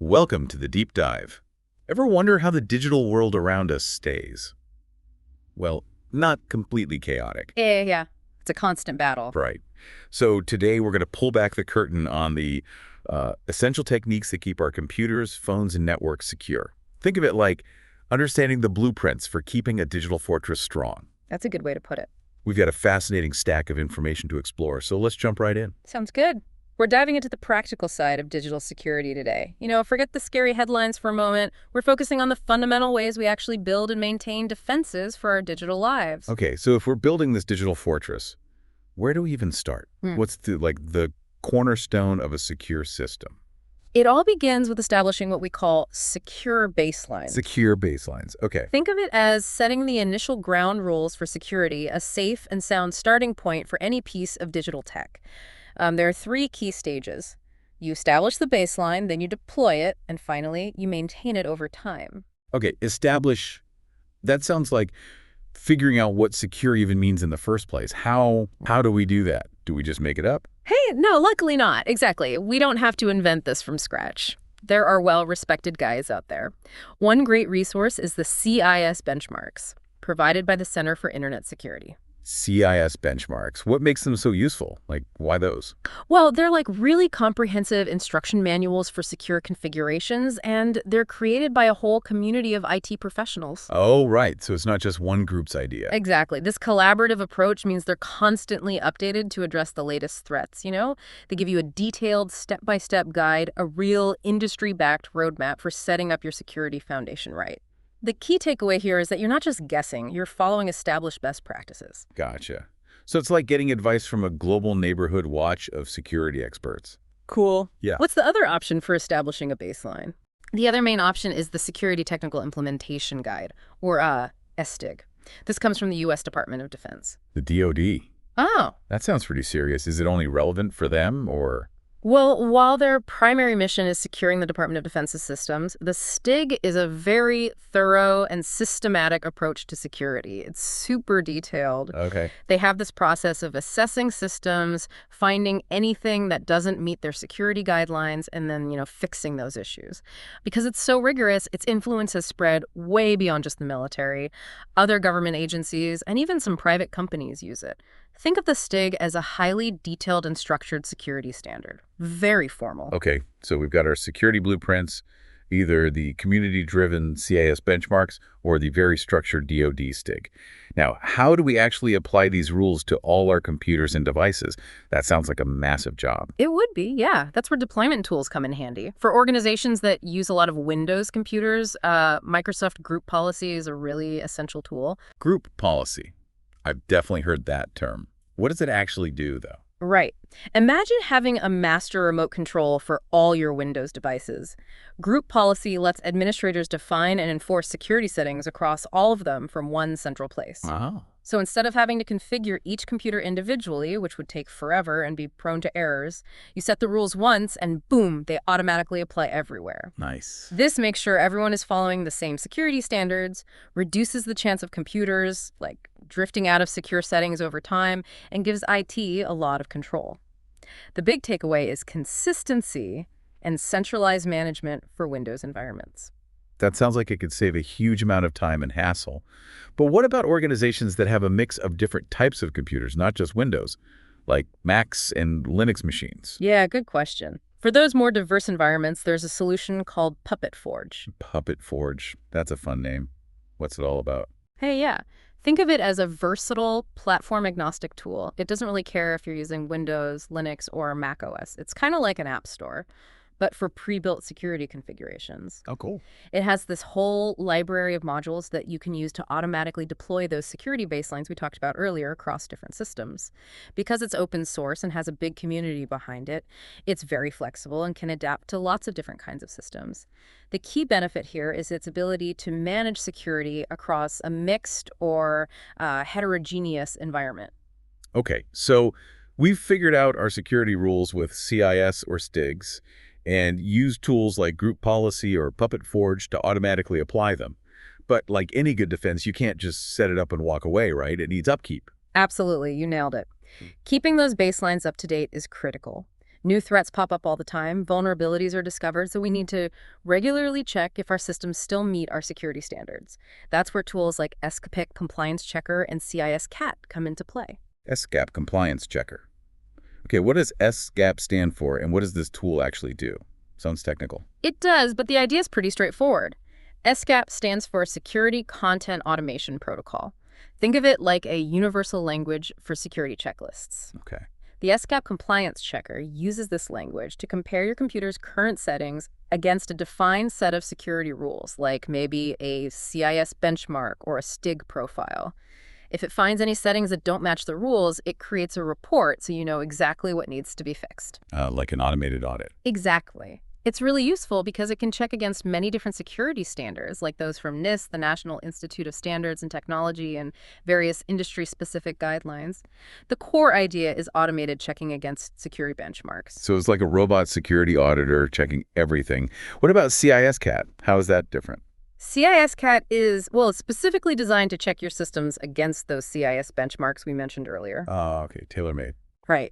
Welcome to the deep dive. Ever wonder how the digital world around us stays? Well, not completely chaotic. Yeah. It's a constant battle. Right. So today we're going to pull back the curtain on the essential techniques that keep our computers, phones, and networks secure. Think of it like understanding the blueprints for keeping a digital fortress strong. That's a good way to put it. We've got a fascinating stack of information to explore, so let's jump right in. Sounds good. We're diving into the practical side of digital security today. Forget the scary headlines for a moment. We're focusing on the fundamental ways we actually build and maintain defenses for our digital lives. Okay, so if we're building this digital fortress, where do we even start? What's the cornerstone of a secure system? It all begins with establishing what we call secure baselines. Secure baselines. Okay. Think of it as setting the initial ground rules for security, a safe and sound starting point for any piece of digital tech. There are three key stages. You establish the baseline, then you deploy it, and finally, you maintain it over time. Okay, establish. That sounds like figuring out what secure even means in the first place. How do we do that? Do we just make it up? Hey, no, luckily not. Exactly. We don't have to invent this from scratch. There are well-respected guides out there. One great resource is the CIS benchmarks, provided by the Center for Internet Security. CIS benchmarks. What makes them so useful? Like, why those? Well, they're like really comprehensive instruction manuals for secure configurations, and they're created by a whole community of IT professionals. Oh, right. So it's not just one group's idea. Exactly. This collaborative approach means they're constantly updated to address the latest threats, They give you a detailed step-by-step guide, a real industry-backed roadmap for setting up your security foundation right. The key takeaway here is that you're not just guessing, you're following established best practices. Gotcha. So it's like getting advice from a global neighborhood watch of security experts. Cool. Yeah. What's the other option for establishing a baseline? The other main option is the Security Technical Implementation Guide, or STIG. This comes from the U.S. Department of Defense. The DoD. Oh. That sounds pretty serious. Is it only relevant for them, or? Well, while their primary mission is securing the Department of Defense's systems, the STIG is a very thorough and systematic approach to security. It's super detailed. Okay. They have this process of assessing systems, finding anything that doesn't meet their security guidelines, and then, fixing those issues. Because it's so rigorous, its influence has spread way beyond just the military. Other government agencies and even some private companies use it. Think of the STIG as a highly detailed and structured security standard. Very formal. Okay, so we've got our security blueprints, either the community-driven CIS benchmarks or the very structured DoD STIG. Now, how do we actually apply these rules to all our computers and devices? That sounds like a massive job. It would be, yeah. That's where deployment tools come in handy. For organizations that use a lot of Windows computers, Microsoft Group Policy is a really essential tool. Group policy. I've definitely heard that term. What does it actually do, though? Right. Imagine having a master remote control for all your Windows devices. Group policy lets administrators define and enforce security settings across all of them from one central place. Oh. So instead of having to configure each computer individually, which would take forever and be prone to errors, you set the rules once and boom, they automatically apply everywhere. Nice. This makes sure everyone is following the same security standards, reduces the chance of computers, drifting out of secure settings over time, and gives IT a lot of control. The big takeaway is consistency and centralized management for Windows environments. That sounds like it could save a huge amount of time and hassle. But what about organizations that have a mix of different types of computers, not just Windows, like Macs and Linux machines? Yeah, good question. For those more diverse environments, there's a solution called Puppet Forge. Puppet Forge. That's a fun name. What's it all about? Hey, yeah. Think of it as a versatile, platform-agnostic tool. It doesn't really care if you're using Windows, Linux, or Mac OS. It's kind of like an app store, but for pre-built security configurations. Oh, cool. It has this whole library of modules that you can use to automatically deploy those security baselines we talked about earlier across different systems. Because it's open source and has a big community behind it, it's very flexible and can adapt to lots of different kinds of systems. The key benefit here is its ability to manage security across a mixed or heterogeneous environment. Okay, so we've figured out our security rules with CIS or STIGs, and use tools like Group Policy or Puppet Forge to automatically apply them. But like any good defense, you can't just set it up and walk away, right? It needs upkeep. Absolutely, you nailed it. Keeping those baselines up to date is critical. New threats pop up all the time, vulnerabilities are discovered, so we need to regularly check if our systems still meet our security standards. That's where tools like SCPIC Compliance Checker and CIS-CAT come into play. SGAP Compliance Checker. Okay, what does SGAP stand for, and what does this tool actually do? Sounds technical. It does, but the idea is pretty straightforward. SCAP stands for Security Content Automation Protocol. Think of it like a universal language for security checklists. Okay. The SCAP Compliance Checker uses this language to compare your computer's current settings against a defined set of security rules, like maybe a CIS benchmark or a STIG profile. If it finds any settings that don't match the rules, it creates a report so you know exactly what needs to be fixed. Like an automated audit. Exactly. It's really useful because it can check against many different security standards, like those from NIST, the National Institute of Standards and Technology, and various industry-specific guidelines. The core idea is automated checking against security benchmarks. So it's like a robot security auditor checking everything. What about CIS-CAT? How is that different? CIS-CAT is, well, it's specifically designed to check your systems against those CIS benchmarks we mentioned earlier. Oh, okay. Tailor-made. Right.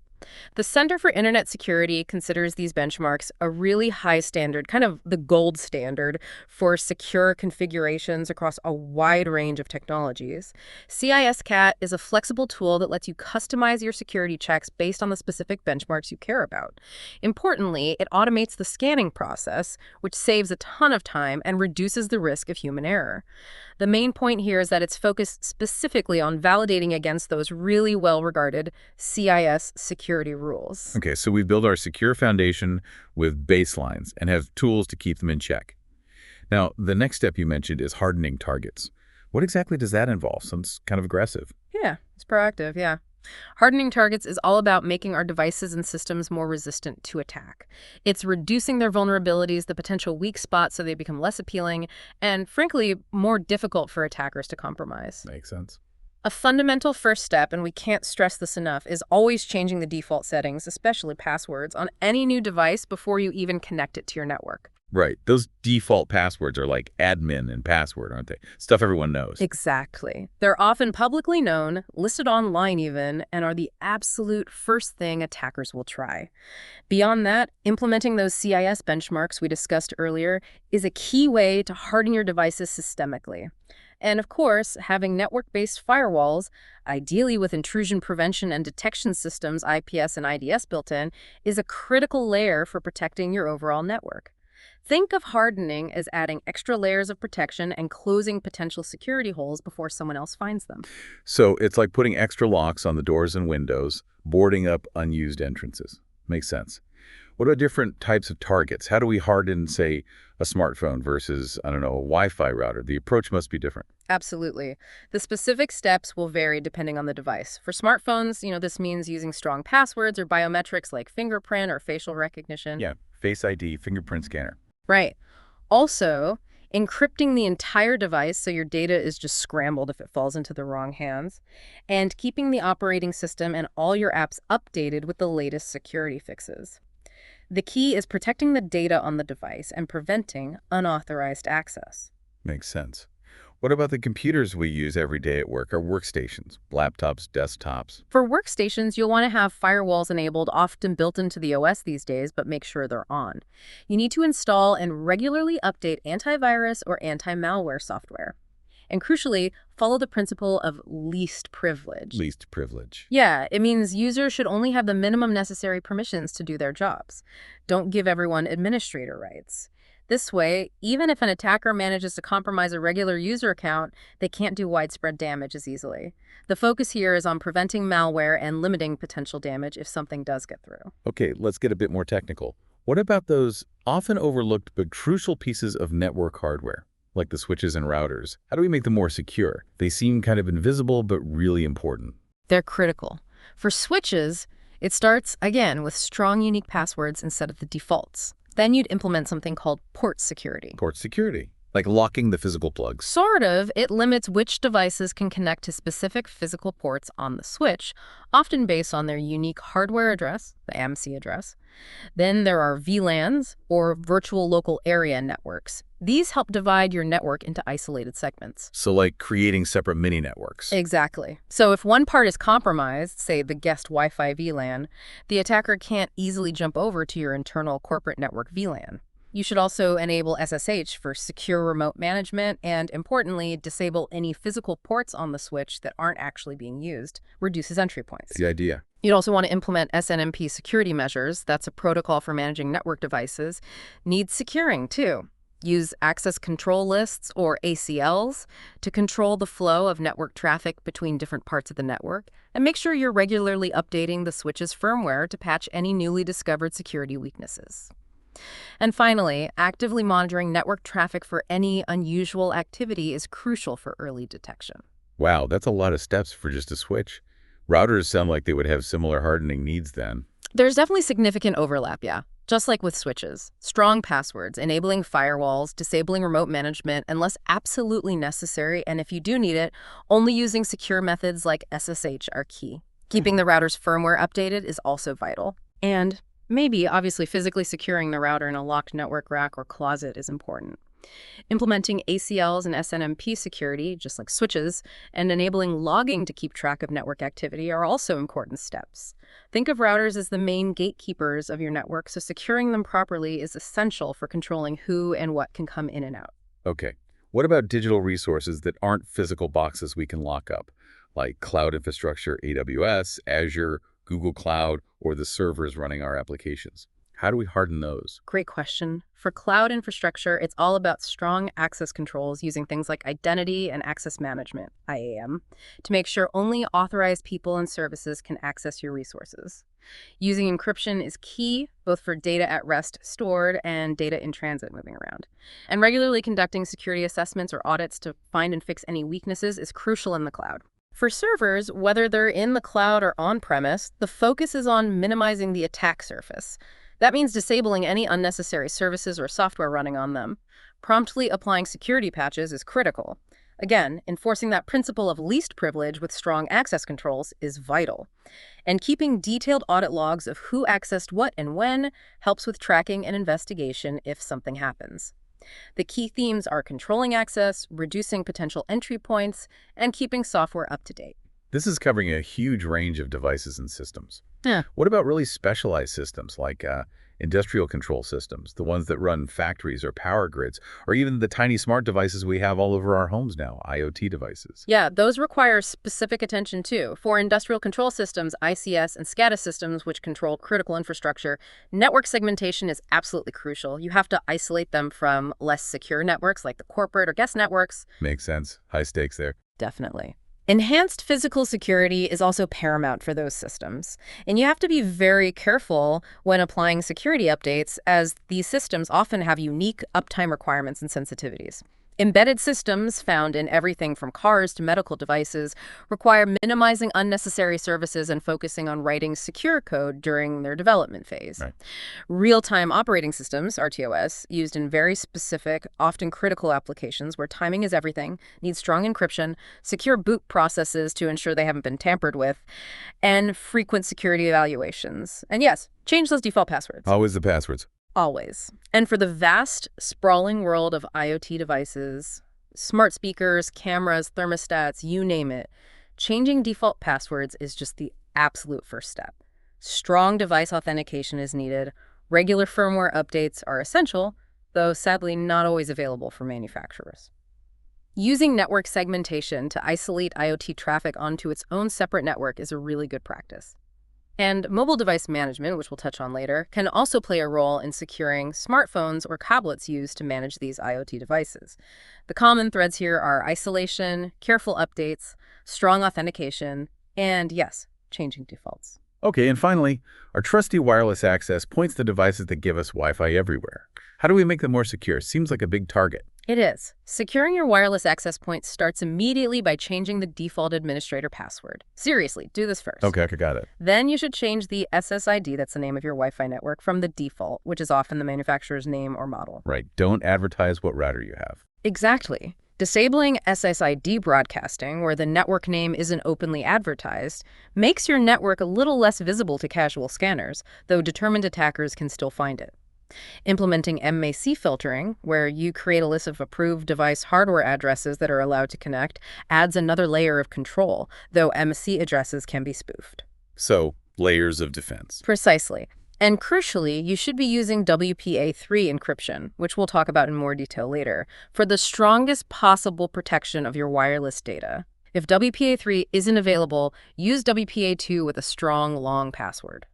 The Center for Internet Security considers these benchmarks a really high standard, kind of the gold standard for secure configurations across a wide range of technologies. CIS-CAT is a flexible tool that lets you customize your security checks based on the specific benchmarks you care about. Importantly, it automates the scanning process, which saves a ton of time and reduces the risk of human error. The main point here is that it's focused specifically on validating against those really well-regarded CIS security rules. Okay, so we build our secure foundation with baselines and have tools to keep them in check. Now, the next step you mentioned is hardening targets. What exactly does that involve? Sounds kind of aggressive. Yeah, it's proactive, yeah. Hardening targets is all about making our devices and systems more resistant to attack. It's reducing their vulnerabilities, the potential weak spots so they become less appealing, and frankly, more difficult for attackers to compromise. Makes sense. A fundamental first step, and we can't stress this enough, is always changing the default settings, especially passwords, on any new device before you even connect it to your network. Right. Those default passwords are like admin and password, aren't they? Stuff everyone knows. Exactly. They're often publicly known, listed online even, and are the absolute first thing attackers will try. Beyond that, implementing those CIS benchmarks we discussed earlier is a key way to harden your devices systemically. And of course, having network-based firewalls, ideally with intrusion prevention and detection systems, IPS and IDS built in, is a critical layer for protecting your overall network. Think of hardening as adding extra layers of protection and closing potential security holes before someone else finds them. So it's like putting extra locks on the doors and windows, boarding up unused entrances. Makes sense. What about different types of targets? How do we harden, say, a smartphone versus, I don't know, a Wi-Fi router? The approach must be different. Absolutely. The specific steps will vary depending on the device. For smartphones, this means using strong passwords or biometrics like fingerprint or facial recognition. Yeah, Face ID, fingerprint scanner. Right. Also, encrypting the entire device so your data is just scrambled if it falls into the wrong hands, and keeping the operating system and all your apps updated with the latest security fixes. The key is protecting the data on the device and preventing unauthorized access. Makes sense. What about the computers we use every day at work, our workstations, laptops, desktops? For workstations, you'll want to have firewalls enabled, often built into the OS these days, but make sure they're on. You need to install and regularly update antivirus or anti-malware software. And crucially, follow the principle of least privilege. Least privilege. Yeah, it means users should only have the minimum necessary permissions to do their jobs. Don't give everyone administrator rights. This way, even if an attacker manages to compromise a regular user account, they can't do widespread damage as easily. The focus here is on preventing malware and limiting potential damage if something does get through. Okay, let's get a bit more technical. What about those often overlooked but crucial pieces of network hardware, like the switches and routers? How do we make them more secure? They seem kind of invisible, but really important. They're critical. For switches, it starts, again, with strong, unique passwords instead of the defaults. Then you'd implement something called port security. Port security. Like locking the physical plugs. Sort of, it limits which devices can connect to specific physical ports on the switch, often based on their unique hardware address, the AMC address. Then there are VLANs, or virtual local area networks. These help divide your network into isolated segments. So like creating separate mini networks. Exactly. So if one part is compromised, say the guest Wi-Fi VLAN, the attacker can't easily jump over to your internal corporate network VLAN. You should also enable SSH for secure remote management and, importantly, disable any physical ports on the switch that aren't actually being used, reduces entry points. The idea. You'd also want to implement SNMP security measures. That's a protocol for managing network devices. Needs securing, too. Use access control lists, or ACLs, to control the flow of network traffic between different parts of the network. And make sure you're regularly updating the switch's firmware to patch any newly discovered security weaknesses. And finally, actively monitoring network traffic for any unusual activity is crucial for early detection. Wow, that's a lot of steps for just a switch. Routers sound like they would have similar hardening needs then. There's definitely significant overlap, yeah. Just like with switches, strong passwords, enabling firewalls, disabling remote management, unless absolutely necessary, and if you do need it, only using secure methods like SSH are key. Keeping the router's firmware updated is also vital. And maybe, obviously, physically securing the router in a locked network rack or closet is important. Implementing ACLs and SNMP security, just like switches, and enabling logging to keep track of network activity are also important steps. Think of routers as the main gatekeepers of your network, so securing them properly is essential for controlling who and what can come in and out. Okay. What about digital resources that aren't physical boxes we can lock up, like cloud infrastructure, AWS, Azure, Google Cloud, or the servers running our applications? How do we harden those? Great question. For cloud infrastructure, it's all about strong access controls using things like identity and access management, IAM, to make sure only authorized people and services can access your resources. Using encryption is key, both for data at rest stored and data in transit moving around. And regularly conducting security assessments or audits to find and fix any weaknesses is crucial in the cloud. For servers, whether they're in the cloud or on-premise, the focus is on minimizing the attack surface. That means disabling any unnecessary services or software running on them. Promptly applying security patches is critical. Again, enforcing that principle of least privilege with strong access controls is vital. And keeping detailed audit logs of who accessed what and when helps with tracking and investigation if something happens. The key themes are controlling access, reducing potential entry points, and keeping software up to date. This is covering a huge range of devices and systems. Yeah. What about really specialized systems like industrial control systems, the ones that run factories or power grids, or even the tiny smart devices we have all over our homes now, IoT devices? Yeah, those require specific attention too. For industrial control systems, ICS and SCADA systems, which control critical infrastructure, network segmentation is absolutely crucial. You have to isolate them from less secure networks like the corporate or guest networks. Makes sense. High stakes there. Definitely. Enhanced physical security is also paramount for those systems, and you have to be very careful when applying security updates, as these systems often have unique uptime requirements and sensitivities. Embedded systems, found in everything from cars to medical devices, require minimizing unnecessary services and focusing on writing secure code during their development phase. Right. Real-time operating systems, RTOS, used in very specific, often critical applications where timing is everything, need strong encryption, secure boot processes to ensure they haven't been tampered with, and frequent security evaluations. And yes, change those default passwords. Always the passwords. Always. And for the vast, sprawling world of IoT devices, smart speakers, cameras, thermostats, you name it, changing default passwords is just the absolute first step. Strong device authentication is needed. Regular firmware updates are essential, though sadly not always available for manufacturers. Using network segmentation to isolate IoT traffic onto its own separate network is a really good practice. And mobile device management, which we'll touch on later, can also play a role in securing smartphones or tablets used to manage these IoT devices. The common threads here are isolation, careful updates, strong authentication, and yes, changing defaults. Okay, and finally, our trusty wireless access points to devices that give us Wi-Fi everywhere. How do we make them more secure? Seems like a big target. It is. Securing your wireless access point starts immediately by changing the default administrator password. Seriously, do this first. Okay, I got it. Then you should change the SSID, that's the name of your Wi-Fi network, from the default, which is often the manufacturer's name or model. Right. Don't advertise what router you have. Exactly. Disabling SSID broadcasting, where the network name isn't openly advertised, makes your network a little less visible to casual scanners, though determined attackers can still find it. Implementing MAC filtering, where you create a list of approved device hardware addresses that are allowed to connect, adds another layer of control, though MAC addresses can be spoofed. So, layers of defense. Precisely. And crucially, you should be using WPA3 encryption, which we'll talk about in more detail later, for the strongest possible protection of your wireless data. If WPA3 isn't available, use WPA2 with a strong, long password.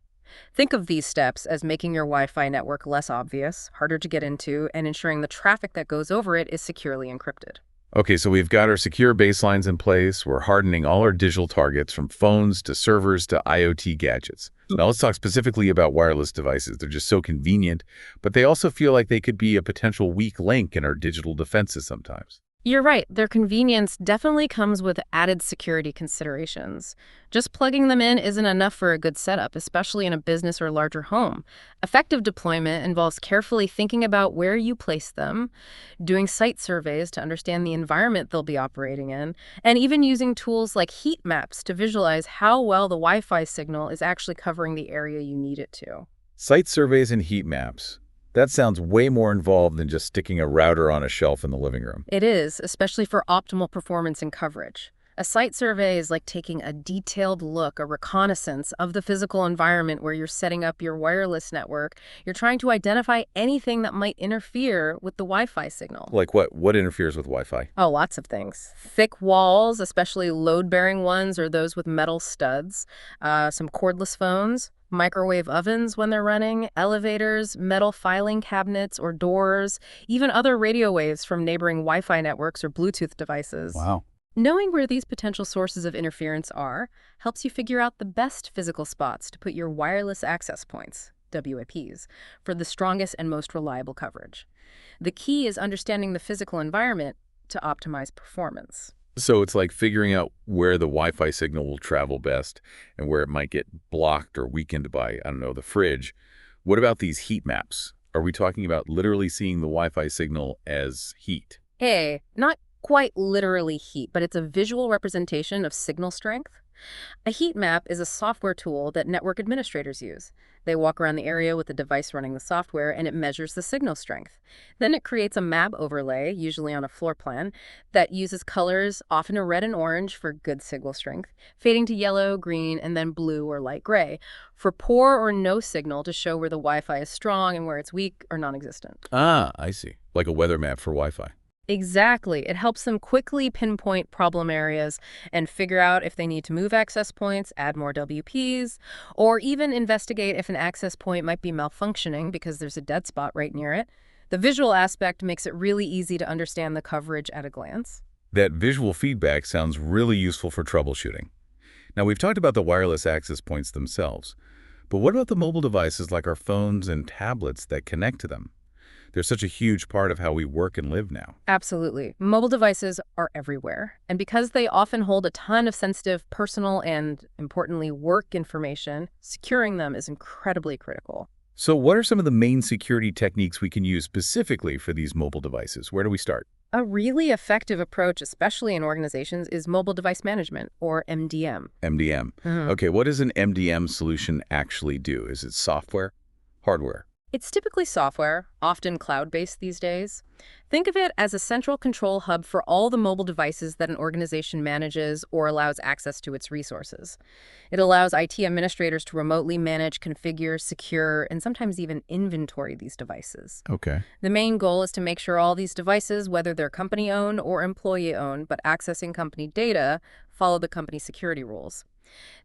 Think of these steps as making your Wi-Fi network less obvious, harder to get into, and ensuring the traffic that goes over it is securely encrypted. Okay, so we've got our secure baselines in place. We're hardening all our digital targets from phones to servers to IoT gadgets. Now let's talk specifically about wireless devices. They're just so convenient, but they also feel like they could be a potential weak link in our digital defenses sometimes. You're right, their convenience definitely comes with added security considerations. Just plugging them in isn't enough for a good setup, especially in a business or larger home. Effective deployment involves carefully thinking about where you place them, doing site surveys to understand the environment they'll be operating in, and even using tools like heat maps to visualize how well the Wi-Fi signal is actually covering the area you need it to. Site surveys and heat maps. That sounds way more involved than just sticking a router on a shelf in the living room. It is, especially for optimal performance and coverage. A site survey is like taking a detailed look, a reconnaissance of the physical environment where you're setting up your wireless network. You're trying to identify anything that might interfere with the Wi-Fi signal. Like what? What interferes with Wi-Fi? Oh, lots of things. Thick walls, especially load-bearing ones or those with metal studs, some cordless phones, microwave ovens when they're running, elevators, metal filing cabinets or doors, even other radio waves from neighboring Wi-Fi networks or Bluetooth devices. Wow. Knowing where these potential sources of interference are helps you figure out the best physical spots to put your wireless access points, WAPs, for the strongest and most reliable coverage. The key is understanding the physical environment to optimize performance. So it's like figuring out where the Wi-Fi signal will travel best and where it might get blocked or weakened by, I don't know, the fridge. What about these heat maps? Are we talking about literally seeing the Wi-Fi signal as heat? Hey, not quite literally heat, but it's a visual representation of signal strength. A heat map is a software tool that network administrators use. They walk around the area with the device running the software, and it measures the signal strength. Then it creates a map overlay, usually on a floor plan, that uses colors, often a red and orange for good signal strength, fading to yellow, green, and then blue or light gray for poor or no signal to show where the Wi-Fi is strong and where it's weak or non-existent. Ah, I see. Like a weather map for Wi-Fi. Exactly. It helps them quickly pinpoint problem areas and figure out if they need to move access points, add more WPs, or even investigate if an access point might be malfunctioning because there's a dead spot right near it. The visual aspect makes it really easy to understand the coverage at a glance. That visual feedback sounds really useful for troubleshooting. Now, we've talked about the wireless access points themselves, but what about the mobile devices like our phones and tablets that connect to them? They're such a huge part of how we work and live now. Absolutely. Mobile devices are everywhere. And because they often hold a ton of sensitive personal and, importantly, work information, securing them is incredibly critical. So what are some of the main security techniques we can use specifically for these mobile devices? Where do we start? A really effective approach, especially in organizations, is mobile device management, or MDM. MDM. Okay, what does an MDM solution actually do? Is it software? Hardware? It's typically software, often cloud-based these days. Think of it as a central control hub for all the mobile devices that an organization manages or allows access to its resources. It allows IT administrators to remotely manage, configure, secure, and sometimes even inventory these devices. Okay. The main goal is to make sure all these devices, whether they're company-owned or employee-owned, but accessing company data, follow the company security rules.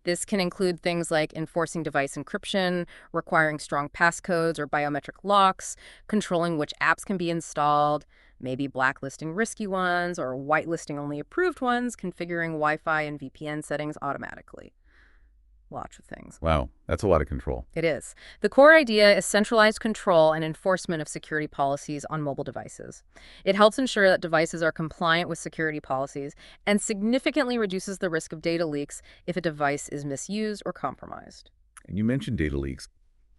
This can include things like enforcing device encryption, requiring strong passcodes or biometric locks, controlling which apps can be installed, maybe blacklisting risky ones or whitelisting only approved ones, configuring Wi-Fi and VPN settings automatically. Lots of things. Wow, that's a lot of control. It is. The core idea is centralized control and enforcement of security policies on mobile devices. It helps ensure that devices are compliant with security policies and significantly reduces the risk of data leaks if a device is misused or compromised. And you mentioned data leaks.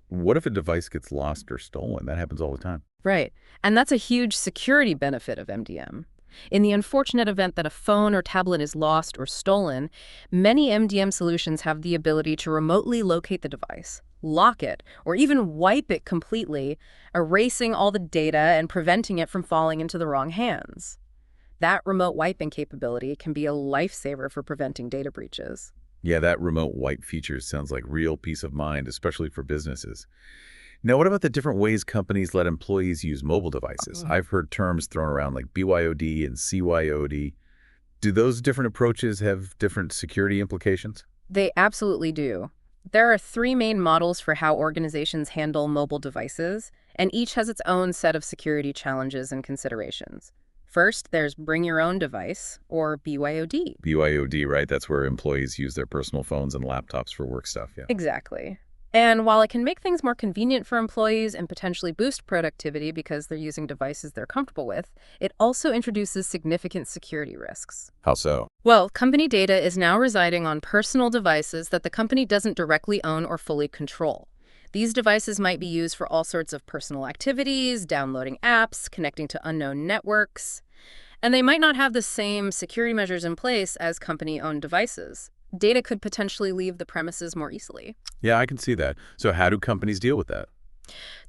What if a device gets lost or stolen? That happens all the time. Right. And that's a huge security benefit of MDM. In the unfortunate event that a phone or tablet is lost or stolen, many MDM solutions have the ability to remotely locate the device, lock it, or even wipe it completely, erasing all the data and preventing it from falling into the wrong hands. That remote wiping capability can be a lifesaver for preventing data breaches. Yeah, that remote wipe feature sounds like real peace of mind, especially for businesses. Now, what about the different ways companies let employees use mobile devices? I've heard terms thrown around like BYOD and CYOD. Do those different approaches have different security implications? They absolutely do. There are three main models for how organizations handle mobile devices, and each has its own set of security challenges and considerations. First, there's bring your own device, or BYOD. BYOD, right? That's where employees use their personal phones and laptops for work stuff, yeah. Exactly. And while it can make things more convenient for employees and potentially boost productivity because they're using devices they're comfortable with, it also introduces significant security risks. How so? Well, company data is now residing on personal devices that the company doesn't directly own or fully control. These devices might be used for all sorts of personal activities, downloading apps, connecting to unknown networks, and they might not have the same security measures in place as company-owned devices. Data could potentially leave the premises more easily. Yeah, I can see that. So how do companies deal with that?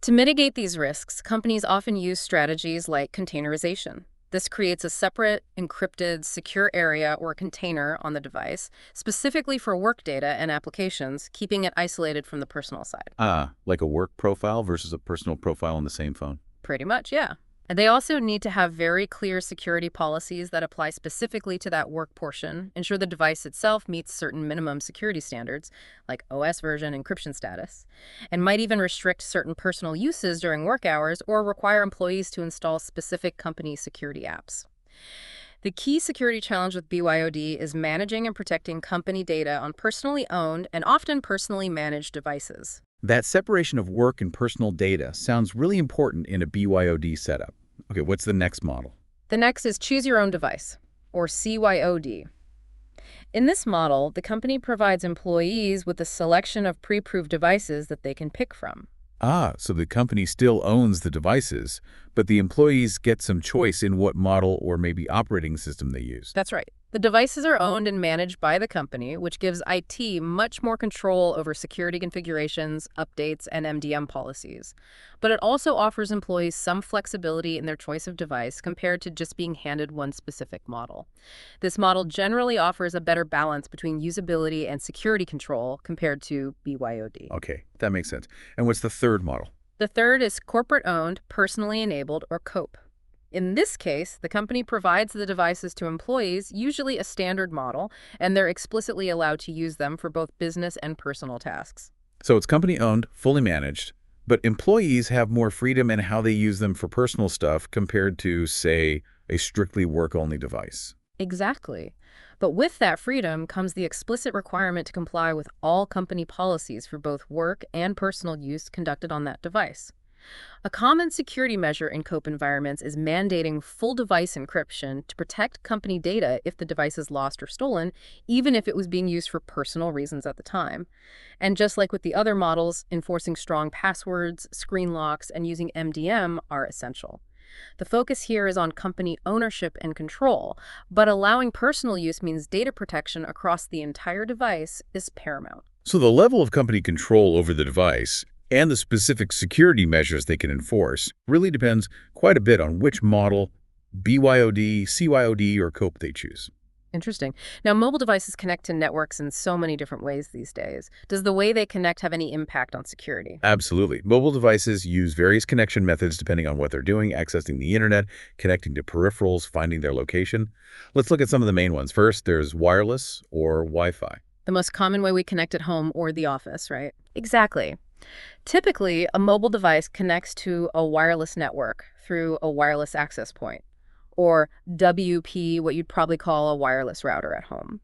To mitigate these risks, companies often use strategies like containerization. This creates a separate, encrypted, secure area or container on the device, specifically for work data and applications, keeping it isolated from the personal side. Ah, like a work profile versus a personal profile on the same phone. Pretty much, yeah. And they also need to have very clear security policies that apply specifically to that work portion, ensure the device itself meets certain minimum security standards, like OS version encryption status, and might even restrict certain personal uses during work hours or require employees to install specific company security apps. The key security challenge with BYOD is managing and protecting company data on personally owned and often personally managed devices. That separation of work and personal data sounds really important in a BYOD setup. Okay, what's the next model? The next is choose your own device, or CYOD. In this model, the company provides employees with a selection of pre-approved devices that they can pick from. Ah, so the company still owns the devices, but the employees get some choice in what model or maybe operating system they use. That's right. The devices are owned and managed by the company, which gives IT much more control over security configurations, updates, and MDM policies. But it also offers employees some flexibility in their choice of device compared to just being handed one specific model. This model generally offers a better balance between usability and security control compared to BYOD. Okay, that makes sense. And what's the third model? The third is corporate-owned, personally enabled, or COPE. In this case, the company provides the devices to employees, usually a standard model, and they're explicitly allowed to use them for both business and personal tasks. So it's company-owned, fully managed, but employees have more freedom in how they use them for personal stuff compared to, say, a strictly work-only device. Exactly. But with that freedom comes the explicit requirement to comply with all company policies for both work and personal use conducted on that device. A common security measure in COPE environments is mandating full device encryption to protect company data if the device is lost or stolen, even if it was being used for personal reasons at the time. And just like with the other models, enforcing strong passwords, screen locks, and using MDM are essential. The focus here is on company ownership and control, but allowing personal use means data protection across the entire device is paramount. So the level of company control over the device and the specific security measures they can enforce really depends quite a bit on which model, BYOD, CYOD, or COPE they choose. Interesting. Now, mobile devices connect to networks in so many different ways these days. Does the way they connect have any impact on security? Absolutely. Mobile devices use various connection methods depending on what they're doing, accessing the internet, connecting to peripherals, finding their location. Let's look at some of the main ones. First, there's wireless or Wi-Fi. The most common way we connect at home or the office, right? Exactly. Typically, a mobile device connects to a wireless network through a wireless access point, or WP, what you'd probably call a wireless router at home.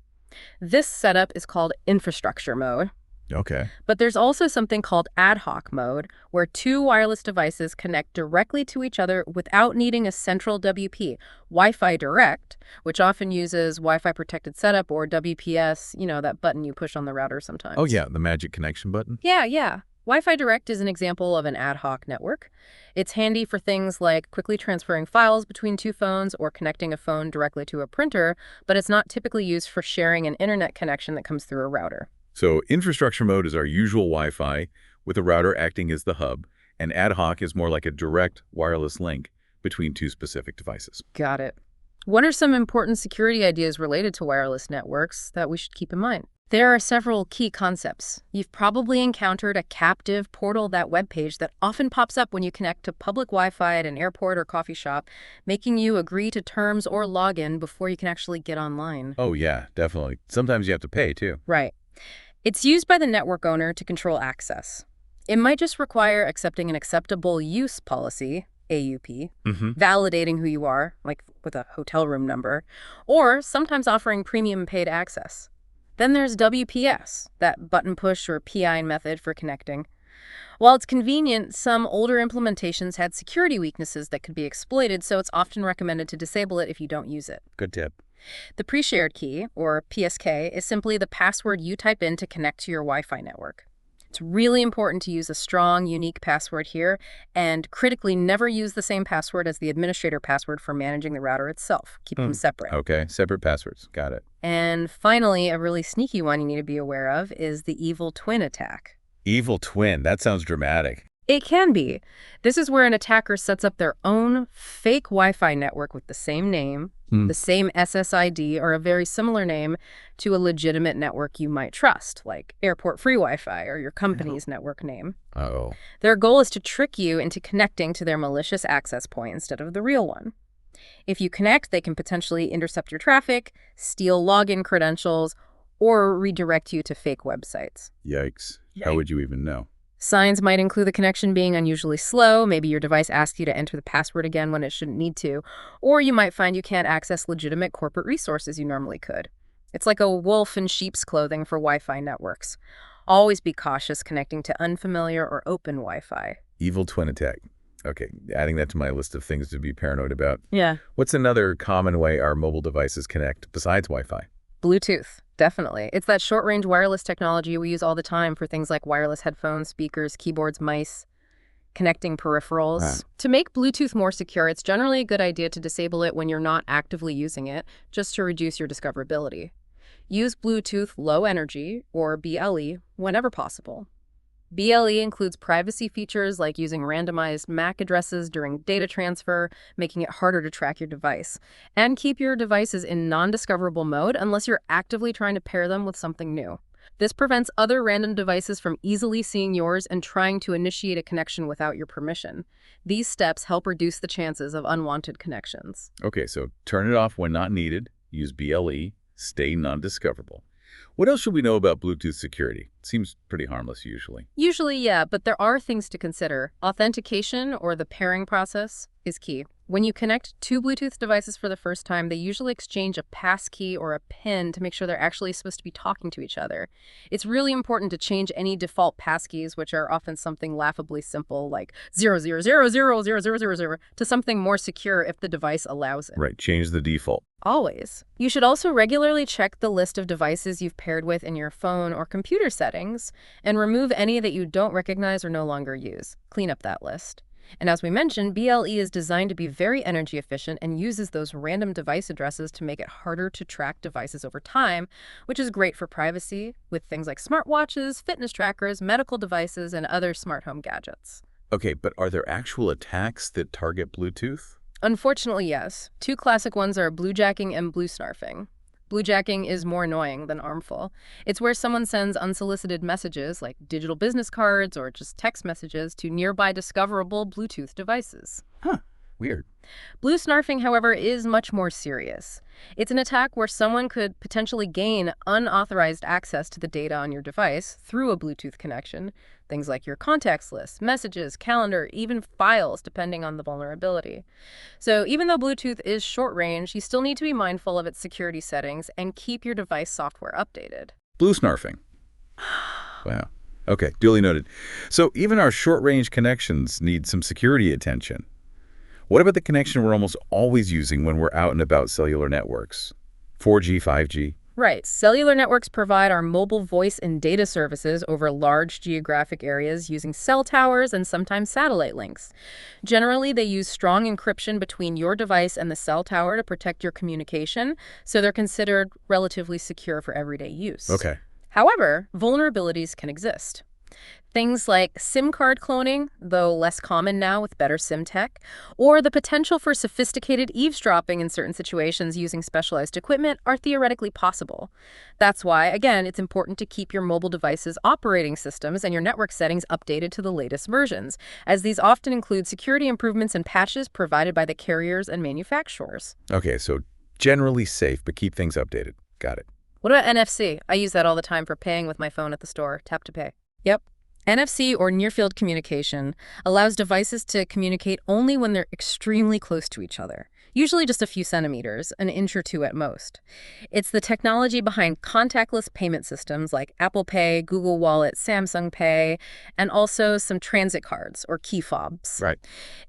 This setup is called infrastructure mode, Okay. But there's also something called ad hoc mode, where two wireless devices connect directly to each other without needing a central WP. Wi-Fi Direct, which often uses Wi-Fi Protected Setup or WPS, that button you push on the router Oh, sometimes. yeah, the magic connection button. Yeah. Wi-Fi Direct is an example of an ad hoc network. It's handy for things like quickly transferring files between two phones or connecting a phone directly to a printer, but it's not typically used for sharing an internet connection that comes through a router. So infrastructure mode is our usual Wi-Fi, with the router acting as the hub, and ad hoc is more like a direct wireless link between two specific devices. Got it. What are some important security ideas related to wireless networks that we should keep in mind? There are several key concepts. You've probably encountered a captive portal, that web page that often pops up when you connect to public Wi-Fi at an airport or coffee shop, making you agree to terms or log in before you can actually get online. Oh, yeah, definitely. Sometimes you have to pay, too. Right. It's used by the network owner to control access. It might just require accepting an acceptable use policy, AUP, Mm-hmm. validating who you are, like with a hotel room number, or sometimes offering premium paid access. Then there's WPS, that button push or PI method for connecting. While it's convenient, some older implementations had security weaknesses that could be exploited, so it's often recommended to disable it if you don't use it. Good tip. The pre-shared key, or PSK, is simply the password you type in to connect to your Wi-Fi network. It's really important to use a strong, unique password here, and critically never use the same password as the administrator password for managing the router itself. Keep them separate. Okay, separate passwords. Got it. And finally, a really sneaky one you need to be aware of is the evil twin attack. Evil twin. That sounds dramatic. It can be. This is where an attacker sets up their own fake Wi-Fi network with the same name, the same SSID, or a very similar name to a legitimate network you might trust, like airport free Wi-Fi or your company's network name. Uh-oh. Their goal is to trick you into connecting to their malicious access point instead of the real one. If you connect, they can potentially intercept your traffic, steal login credentials, or redirect you to fake websites. Yikes. How would you even know? Signs might include the connection being unusually slow, maybe your device asks you to enter the password again when it shouldn't need to, or you might find you can't access legitimate corporate resources you normally could. It's like a wolf in sheep's clothing for Wi-Fi networks. Always be cautious connecting to unfamiliar or open Wi-Fi. Evil twin attack. Okay, adding that to my list of things to be paranoid about. Yeah. What's another common way our mobile devices connect besides Wi-Fi? Bluetooth, definitely. It's that short-range wireless technology we use all the time for things like wireless headphones, speakers, keyboards, mice, connecting peripherals. Wow. To make Bluetooth more secure, it's generally a good idea to disable it when you're not actively using it, just to reduce your discoverability. Use Bluetooth Low Energy, or BLE, whenever possible. BLE includes privacy features like using randomized MAC addresses during data transfer, making it harder to track your device. And keep your devices in non-discoverable mode unless you're actively trying to pair them with something new. This prevents other random devices from easily seeing yours and trying to initiate a connection without your permission. These steps help reduce the chances of unwanted connections. Okay, so turn it off when not needed, use BLE, stay non-discoverable. What else should we know about Bluetooth security? It seems pretty harmless usually. Usually, yeah, but there are things to consider. Authentication, or the pairing process, is key. When you connect two Bluetooth devices for the first time, they usually exchange a passkey or a PIN to make sure they're actually supposed to be talking to each other. It's really important to change any default passkeys, which are often something laughably simple like 000000000 to something more secure if the device allows it. Right, change the default. Always. You should also regularly check the list of devices you've paired with in your phone or computer settings and remove any that you don't recognize or no longer use. Clean up that list. And as we mentioned, BLE is designed to be very energy efficient and uses those random device addresses to make it harder to track devices over time, which is great for privacy with things like smartwatches, fitness trackers, medical devices, and other smart home gadgets. Okay, but are there actual attacks that target Bluetooth? Unfortunately, yes. Two classic ones are bluejacking and bluesnarfing. Bluejacking is more annoying than harmful. It's where someone sends unsolicited messages, like digital business cards or just text messages, to nearby discoverable Bluetooth devices. Huh, weird. Bluesnarfing, however, is much more serious. It's an attack where someone could potentially gain unauthorized access to the data on your device through a Bluetooth connection, things like your contacts list, messages, calendar, even files, depending on the vulnerability. So even though Bluetooth is short range, you still need to be mindful of its security settings and keep your device software updated. Bluesnarfing. Wow. Okay, duly noted. So even our short-range connections need some security attention. What about the connection we're almost always using when we're out and about cellular networks? 4G, 5G? Right. Cellular networks provide our mobile voice and data services over large geographic areas using cell towers and sometimes satellite links. Generally, they use strong encryption between your device and the cell tower to protect your communication, so they're considered relatively secure for everyday use. Okay. However, vulnerabilities can exist. Things like SIM card cloning, though less common now with better SIM tech, or the potential for sophisticated eavesdropping in certain situations using specialized equipment are theoretically possible. That's why, again, it's important to keep your mobile device's operating systems and your network settings updated to the latest versions, as these often include security improvements and patches provided by the carriers and manufacturers. Okay, so generally safe, but keep things updated. Got it. What about NFC? I use that all the time for paying with my phone at the store. Tap to pay. Yep. NFC, or near-field communication, allows devices to communicate only when they're extremely close to each other, usually just a few centimeters, an inch or two at most. It's the technology behind contactless payment systems like Apple Pay, Google Wallet, Samsung Pay, and also some transit cards, or key fobs. Right.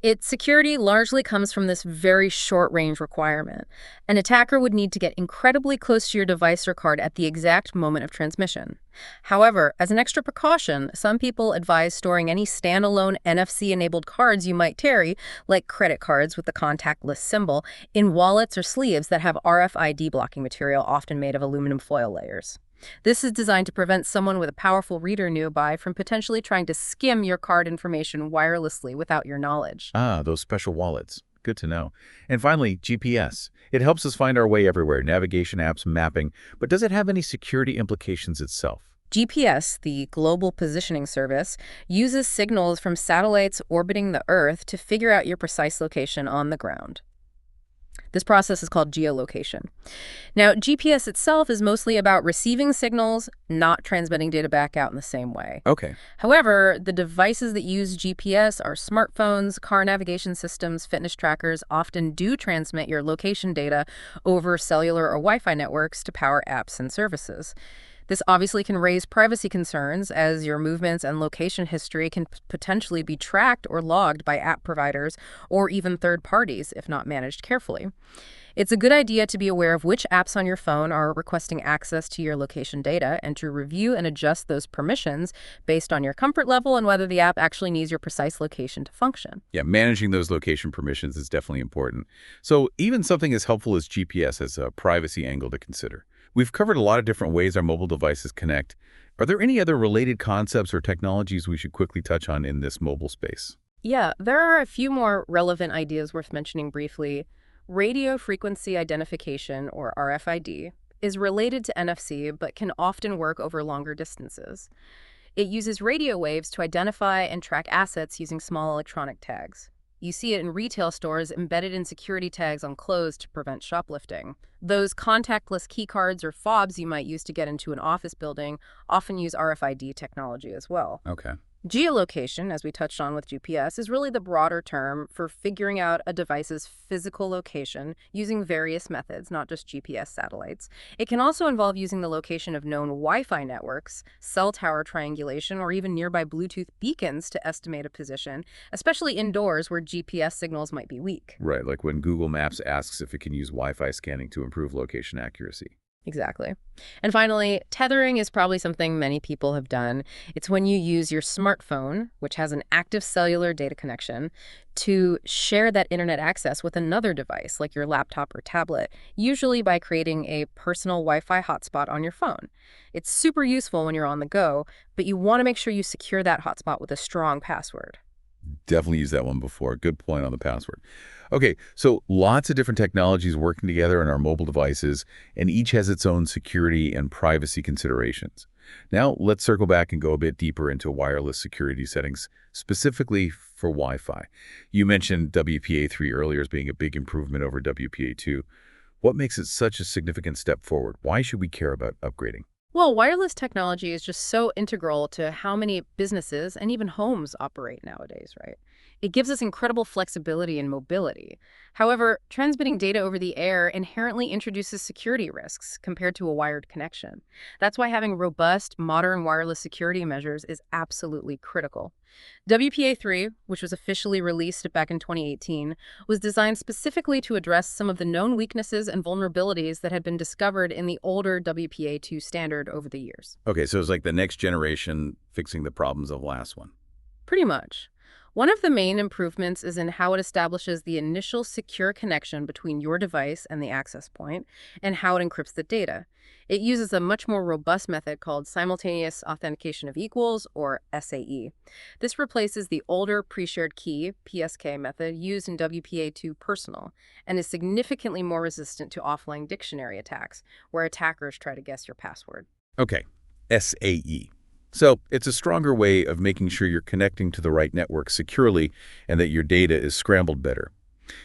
Its security largely comes from this very short-range requirement. An attacker would need to get incredibly close to your device or card at the exact moment of transmission. However, as an extra precaution, some people advise storing any standalone NFC-enabled cards you might carry, like credit cards with the contactless symbol, in wallets or sleeves that have RFID blocking material, often made of aluminum foil layers. This is designed to prevent someone with a powerful reader nearby from potentially trying to skim your card information wirelessly without your knowledge. Ah, those special wallets. Good to know. And finally, GPS. It helps us find our way everywhere, navigation apps, mapping, but does it have any security implications itself? GPS, the Global Positioning Service, uses signals from satellites orbiting the Earth to figure out your precise location on the ground. This process is called geolocation. Now, GPS itself is mostly about receiving signals, not transmitting data back out in the same way. Okay. However, the devices that use GPS are smartphones, car navigation systems, fitness trackers often do transmit your location data over cellular or Wi-Fi networks to power apps and services. This obviously can raise privacy concerns, as your movements and location history can potentially be tracked or logged by app providers or even third parties if not managed carefully. It's a good idea to be aware of which apps on your phone are requesting access to your location data and to review and adjust those permissions based on your comfort level and whether the app actually needs your precise location to function. Yeah, managing those location permissions is definitely important. So even something as helpful as GPS has a privacy angle to consider. We've covered a lot of different ways our mobile devices connect. Are there any other related concepts or technologies we should quickly touch on in this mobile space? Yeah, there are a few more relevant ideas worth mentioning briefly. Radio frequency identification, or RFID, is related to NFC but can often work over longer distances. It uses radio waves to identify and track assets using small electronic tags. You see it in retail stores embedded in security tags on clothes to prevent shoplifting. Those contactless key cards or fobs you might use to get into an office building often use RFID technology as well. Okay. Geolocation, as we touched on with GPS, is really the broader term for figuring out a device's physical location using various methods, not just GPS satellites. It can also involve using the location of known Wi-Fi networks, cell tower triangulation, or even nearby Bluetooth beacons to estimate a position, especially indoors where GPS signals might be weak. Right, like when Google Maps asks if it can use Wi-Fi scanning to improve location accuracy. Exactly. And finally, tethering is probably something many people have done. It's when you use your smartphone, which has an active cellular data connection, to share that internet access with another device, like your laptop or tablet, usually by creating a personal Wi-Fi hotspot on your phone. It's super useful when you're on the go, but you want to make sure you secure that hotspot with a strong password. Definitely used that one before. Good point on the password. Okay, so lots of different technologies working together in our mobile devices, and each has its own security and privacy considerations. Now, let's circle back and go a bit deeper into wireless security settings, specifically for Wi-Fi. You mentioned WPA3 earlier as being a big improvement over WPA2. What makes it such a significant step forward? Why should we care about upgrading? Well, wireless technology is just so integral to how many businesses and even homes operate nowadays, right? It gives us incredible flexibility and mobility. However, transmitting data over the air inherently introduces security risks compared to a wired connection. That's why having robust, modern wireless security measures is absolutely critical. WPA3, which was officially released back in 2018, was designed specifically to address some of the known weaknesses and vulnerabilities that had been discovered in the older WPA2 standard over the years. Okay, so it's like the next generation fixing the problems of the last one. Pretty much. One of the main improvements is in how it establishes the initial secure connection between your device and the access point, and how it encrypts the data. It uses a much more robust method called simultaneous authentication of equals, or SAE. This replaces the older pre-shared key, PSK method, used in WPA2 Personal, and is significantly more resistant to offline dictionary attacks, where attackers try to guess your password. Okay, SAE. So it's a stronger way of making sure you're connecting to the right network securely and that your data is scrambled better.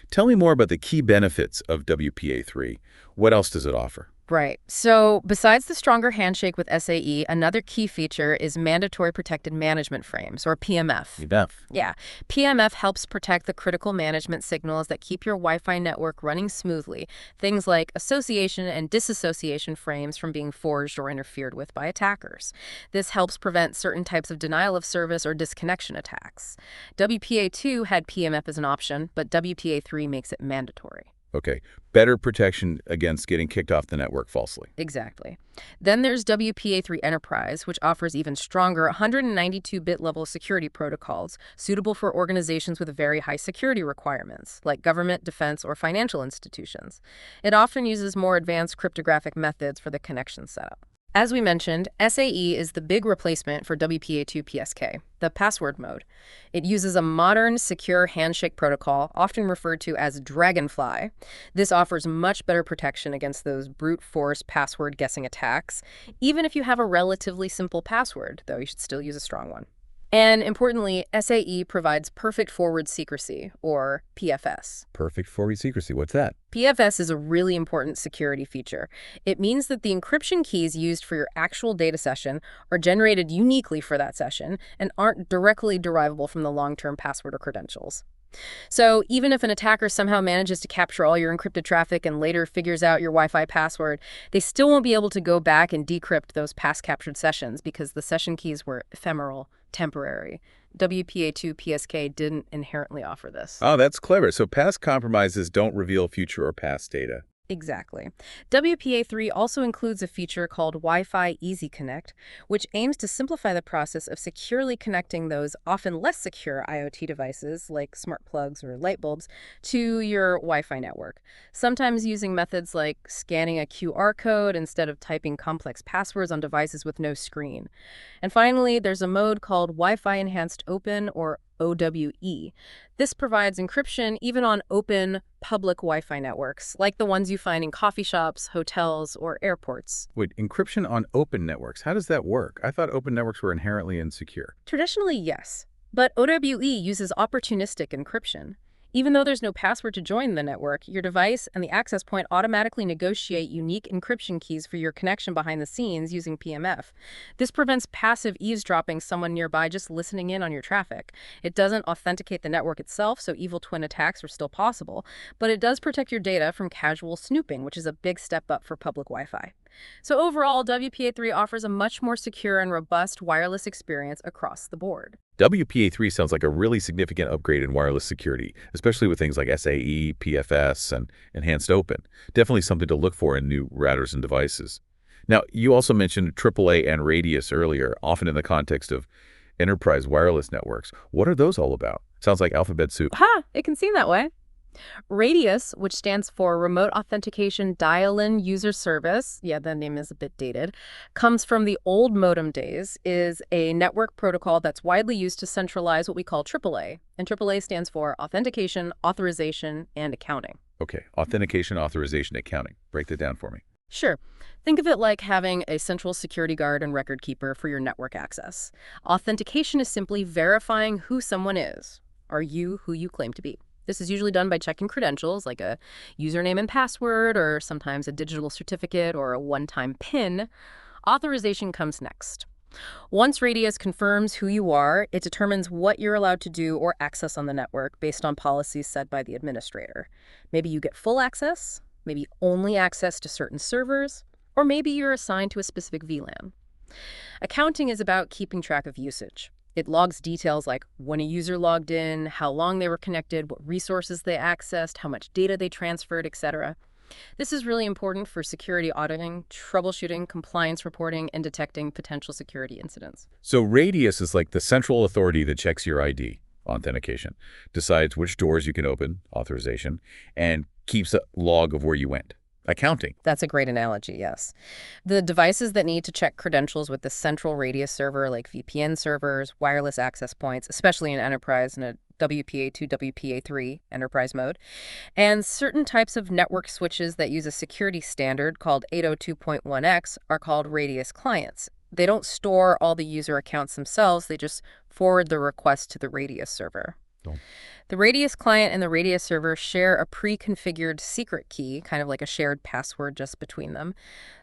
Tell me more about the key benefits of WPA3. What else does it offer? Right. So besides the stronger handshake with SAE, another key feature is mandatory protected management frames, or PMF. Enough. Yeah, PMF helps protect the critical management signals that keep your Wi-Fi network running smoothly. Things like association and disassociation frames from being forged or interfered with by attackers. This helps prevent certain types of denial of service or disconnection attacks. WPA2 had PMF as an option, but WPA3 makes it mandatory. Okay, better protection against getting kicked off the network falsely. Exactly. Then there's WPA3 Enterprise, which offers even stronger 192-bit level security protocols suitable for organizations with very high security requirements, like government, defense, or financial institutions. It often uses more advanced cryptographic methods for the connection setup. As we mentioned, SAE is the big replacement for WPA2 PSK, the password mode. It uses a modern, secure handshake protocol, often referred to as Dragonfly. This offers much better protection against those brute force password guessing attacks, even if you have a relatively simple password, though you should still use a strong one. And importantly, SAE provides perfect forward secrecy, or PFS. Perfect forward secrecy. What's that? PFS is a really important security feature. It means that the encryption keys used for your actual data session are generated uniquely for that session and aren't directly derivable from the long-term password or credentials. So even if an attacker somehow manages to capture all your encrypted traffic and later figures out your Wi-Fi password, they still won't be able to go back and decrypt those past captured sessions because the session keys were ephemeral, temporary. WPA2 PSK didn't inherently offer this. Oh, that's clever. So past compromises don't reveal future or past data. Exactly. WPA3 also includes a feature called Wi-Fi Easy Connect, which aims to simplify the process of securely connecting those often less secure IoT devices, like smart plugs or light bulbs, to your Wi-Fi network, sometimes using methods like scanning a QR code instead of typing complex passwords on devices with no screen. And finally, there's a mode called Wi-Fi Enhanced Open, or OWE. This provides encryption even on open public Wi-Fi networks, like the ones you find in coffee shops, hotels, or airports. Wait, encryption on open networks. How does that work? I thought open networks were inherently insecure. Traditionally, yes, but OWE uses opportunistic encryption. Even though there's no password to join the network, your device and the access point automatically negotiate unique encryption keys for your connection behind the scenes using PMF. This prevents passive eavesdropping, someone nearby just listening in on your traffic. It doesn't authenticate the network itself, so evil twin attacks are still possible, but it does protect your data from casual snooping, which is a big step up for public Wi-Fi. So overall, WPA3 offers a much more secure and robust wireless experience across the board. WPA3 sounds like a really significant upgrade in wireless security, especially with things like SAE, PFS, and Enhanced Open. Definitely something to look for in new routers and devices. Now, you also mentioned AAA and Radius earlier, often in the context of enterprise wireless networks. What are those all about? Sounds like alphabet soup. Ha! It can seem that way. Radius, which stands for Remote Authentication Dial-In User Service, yeah, the name is a bit dated, comes from the old modem days, is a network protocol that's widely used to centralize what we call AAA. And AAA stands for Authentication, Authorization, and Accounting. Okay, authentication, authorization, accounting. Break that down for me. Sure. Think of it like having a central security guard and record keeper for your network access. Authentication is simply verifying who someone is. Are you who you claim to be? This is usually done by checking credentials like a username and password, or sometimes a digital certificate or a one-time PIN. Authorization comes next. Once Radius confirms who you are, it determines what you're allowed to do or access on the network based on policies set by the administrator. Maybe you get full access, maybe only access to certain servers, or maybe you're assigned to a specific VLAN. Accounting is about keeping track of usage. It logs details like when a user logged in, how long they were connected, what resources they accessed, how much data they transferred, etc. This is really important for security auditing, troubleshooting, compliance reporting, and detecting potential security incidents. So Radius is like the central authority that checks your ID, authentication, decides which doors you can open, authorization, and keeps a log of where you went. Accounting. That's a great analogy, yes. The devices that need to check credentials with the central Radius server, like VPN servers, wireless access points, especially in enterprise and a WPA2, WPA3 enterprise mode, and certain types of network switches that use a security standard called 802.1x are called Radius clients. They don't store all the user accounts themselves, they just forward the request to the Radius server. Oh. The Radius client and the Radius server share a pre-configured secret key, kind of like a shared password just between them,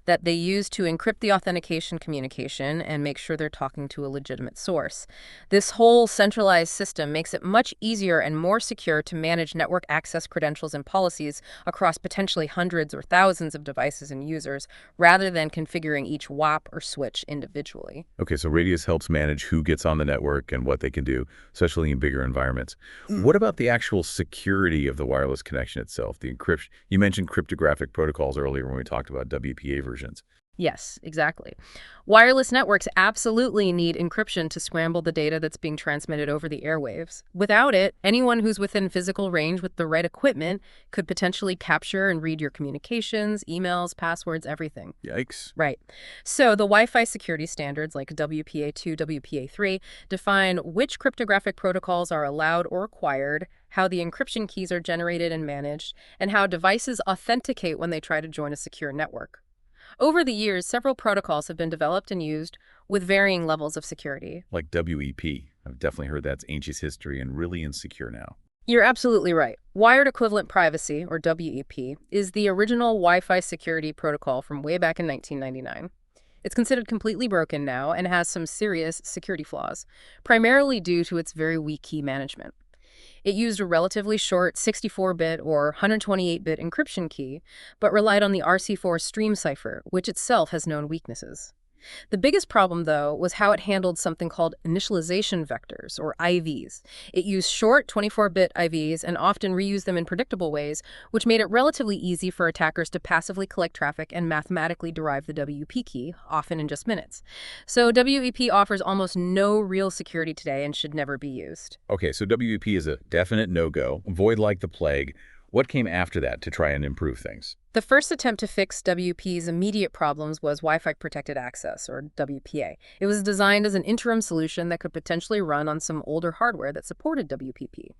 that they use to encrypt the authentication communication and make sure they're talking to a legitimate source. This whole centralized system makes it much easier and more secure to manage network access credentials and policies across potentially hundreds or thousands of devices and users, rather than configuring each WAP or switch individually. Okay, so Radius helps manage who gets on the network and what they can do, especially in bigger environments. What about the actual security of the wireless connection itself, the encryption? You mentioned cryptographic protocols earlier when we talked about WPA versions. Yes, exactly. Wireless networks absolutely need encryption to scramble the data that's being transmitted over the airwaves. Without it, anyone who's within physical range with the right equipment could potentially capture and read your communications, emails, passwords, everything. Yikes. Right. So the Wi-Fi security standards like WPA2, WPA3 define which cryptographic protocols are allowed or required, how the encryption keys are generated and managed, and how devices authenticate when they try to join a secure network. Over the years, several protocols have been developed and used with varying levels of security. Like WEP. I've definitely heard that's ancient history and really insecure now. You're absolutely right. Wired Equivalent Privacy, or WEP, is the original Wi-Fi security protocol from way back in 1999. It's considered completely broken now and has some serious security flaws, primarily due to its very weak key management. It used a relatively short 64-bit or 128-bit encryption key, but relied on the RC4 stream cipher, which itself has known weaknesses. The biggest problem, though, was how it handled something called initialization vectors, or IVs. It used short 24-bit IVs and often reused them in predictable ways, which made it relatively easy for attackers to passively collect traffic and mathematically derive the WEP key, often in just minutes. So WEP offers almost no real security today and should never be used. Okay, so WEP is a definite no-go, avoid like the plague. What came after that to try and improve things? The first attempt to fix WP's immediate problems was Wi-Fi Protected Access, or WPA. It was designed as an interim solution that could potentially run on some older hardware that supported WPP.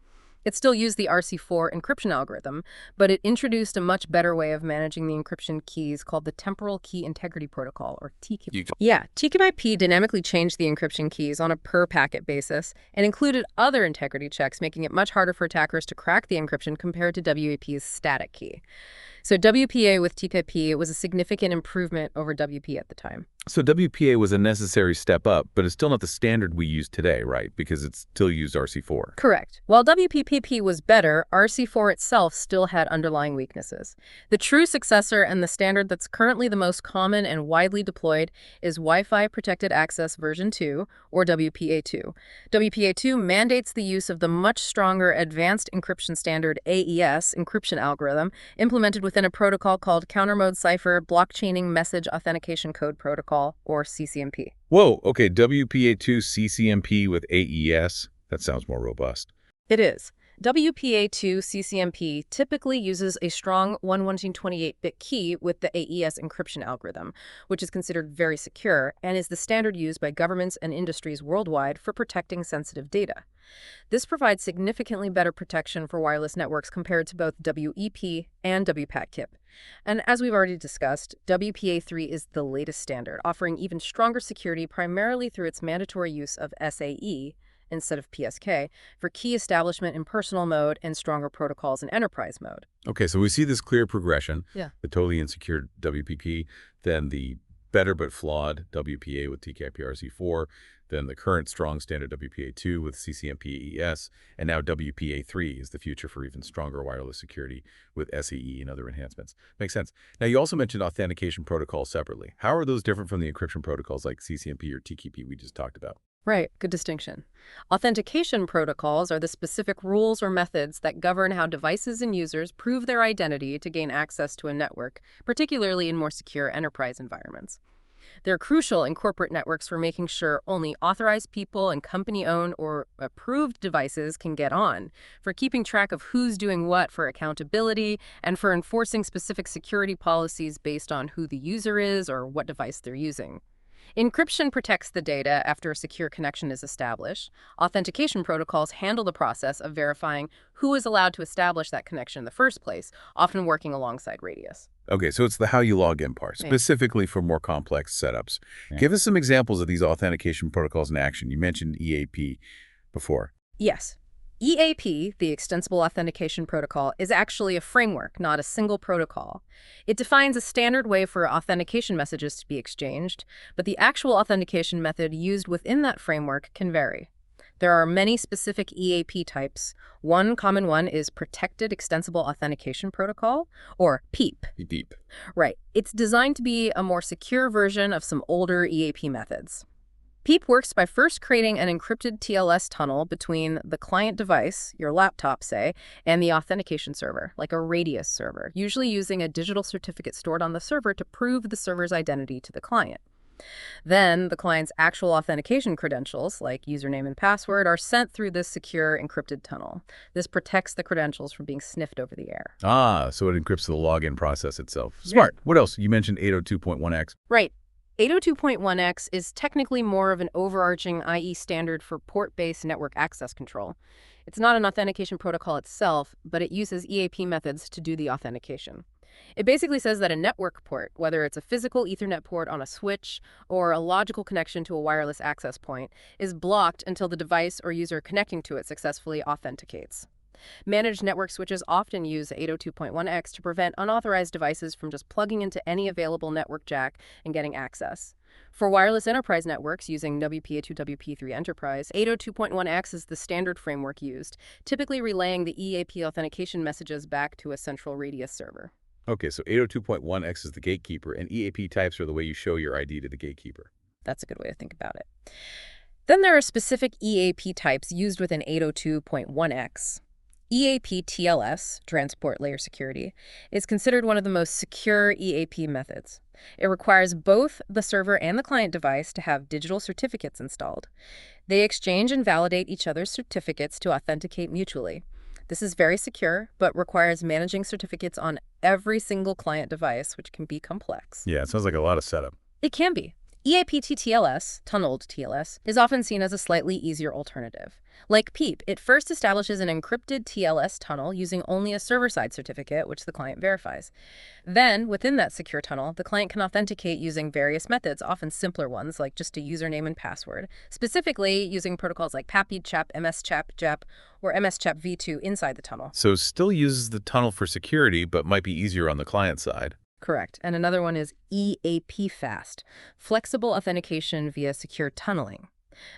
It still used the RC4 encryption algorithm, but it introduced a much better way of managing the encryption keys called the Temporal Key Integrity Protocol, or TKIP. Yeah, TKIP dynamically changed the encryption keys on a per-packet basis and included other integrity checks, making it much harder for attackers to crack the encryption compared to WEP's static key. So WPA with TKIP was a significant improvement over WP at the time. So WPA was a necessary step up, but it's still not the standard we use today, right? Because it still used RC4. Correct. While WPPP was better, RC4 itself still had underlying weaknesses. The true successor and the standard that's currently the most common and widely deployed is Wi-Fi Protected Access version 2, or WPA2. WPA2 mandates the use of the much stronger Advanced Encryption Standard AES encryption algorithm implemented within a protocol called Counter Mode Cipher Blockchaining Message Authentication Code Protocol, or CCMP. Whoa, okay, WPA2 CCMP with AES. That sounds more robust. It is. WPA2 CCMP typically uses a strong 128-bit key with the AES encryption algorithm, which is considered very secure and is the standard used by governments and industries worldwide for protecting sensitive data. This provides significantly better protection for wireless networks compared to both WEP and WPAT-KIP. And as we've already discussed, WPA3 is the latest standard, offering even stronger security primarily through its mandatory use of SAE instead of PSK for key establishment in personal mode and stronger protocols in enterprise mode. Okay, so we see this clear progression. Yeah. The totally insecure WPP, then the better but flawed WPA with TKIP-RC4, then the current strong standard WPA2 with CCMP-ES, and now WPA3 is the future for even stronger wireless security with SEE and other enhancements. Makes sense. Now, you also mentioned authentication protocols separately. How are those different from the encryption protocols like CCMP or TKP we just talked about? Right, good distinction. Authentication protocols are the specific rules or methods that govern how devices and users prove their identity to gain access to a network, particularly in more secure enterprise environments. They're crucial in corporate networks for making sure only authorized people and company-owned or approved devices can get on, for keeping track of who's doing what for accountability, and for enforcing specific security policies based on who the user is or what device they're using. Encryption protects the data after a secure connection is established. Authentication protocols handle the process of verifying who is allowed to establish that connection in the first place, often working alongside Radius. Okay, so it's the how you log in part, Yeah. specifically for more complex setups. Yeah. Give us some examples of these authentication protocols in action. You mentioned EAP before. Yes. EAP, the Extensible Authentication Protocol, is actually a framework, not a single protocol. It defines a standard way for authentication messages to be exchanged, but the actual authentication method used within that framework can vary. There are many specific EAP types. One common one is Protected Extensible Authentication Protocol, or PEEP. Deep. Right. It's designed to be a more secure version of some older EAP methods. PEEP works by first creating an encrypted TLS tunnel between the client device, your laptop, say, and the authentication server, like a Radius server, usually using a digital certificate stored on the server to prove the server's identity to the client. Then, the client's actual authentication credentials, like username and password, are sent through this secure encrypted tunnel. This protects the credentials from being sniffed over the air. Ah, so it encrypts the login process itself. Smart. What else? You mentioned 802.1x. Right. 802.1x is technically more of an overarching IE standard for port-based network access control. It's not an authentication protocol itself, but it uses EAP methods to do the authentication. It basically says that a network port, whether it's a physical Ethernet port on a switch or a logical connection to a wireless access point, is blocked until the device or user connecting to it successfully authenticates. Managed network switches often use 802.1x to prevent unauthorized devices from just plugging into any available network jack and getting access. For wireless enterprise networks using WPA2 WP3 Enterprise, 802.1x is the standard framework used, typically relaying the EAP authentication messages back to a central Radius server. Okay, so 802.1x is the gatekeeper, and EAP types are the way you show your ID to the gatekeeper. That's a good way to think about it. Then there are specific EAP types used within 802.1x. EAP TLS, Transport Layer Security, is considered one of the most secure EAP methods. It requires both the server and the client device to have digital certificates installed. They exchange and validate each other's certificates to authenticate mutually. This is very secure, but requires managing certificates on every single client device, which can be complex. Yeah, it sounds like a lot of setup. It can be. EAP TLS, tunneled TLS, is often seen as a slightly easier alternative. Like PEEP, it first establishes an encrypted TLS tunnel using only a server-side certificate, which the client verifies. Then, within that secure tunnel, the client can authenticate using various methods, often simpler ones, like just a username and password, specifically using protocols like PAPI-CHAP, MS-CHAP, JAP, or MS-CHAP v2 inside the tunnel. So it still uses the tunnel for security, but might be easier on the client side. Correct. And another one is EAP Fast, Flexible Authentication via Secure Tunneling.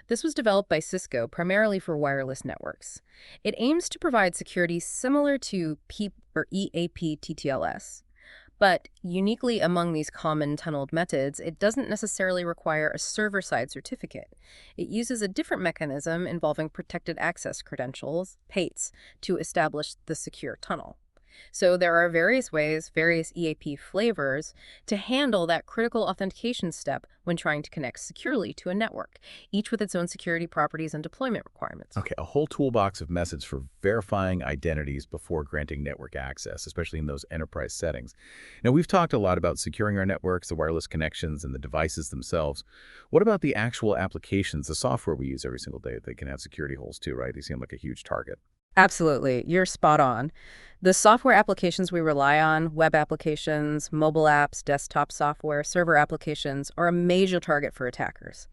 This was developed by Cisco primarily for wireless networks. It aims to provide security similar to PEEP or EAP TTLS. But uniquely among these common tunneled methods, it doesn't necessarily require a server-side certificate. It uses a different mechanism involving protected access credentials, PATEs, to establish the secure tunnel. So there are various ways, various EAP flavors, to handle that critical authentication step when trying to connect securely to a network, each with its own security properties and deployment requirements. Okay, a whole toolbox of methods for verifying identities before granting network access, especially in those enterprise settings. Now, we've talked a lot about securing our networks, the wireless connections, and the devices themselves. What about the actual applications, the software we use every single day? They can have security holes too, right? They seem like a huge target. Absolutely. You're spot on. The software applications we rely on, web applications, mobile apps, desktop software, server applications, are a major target for attackers.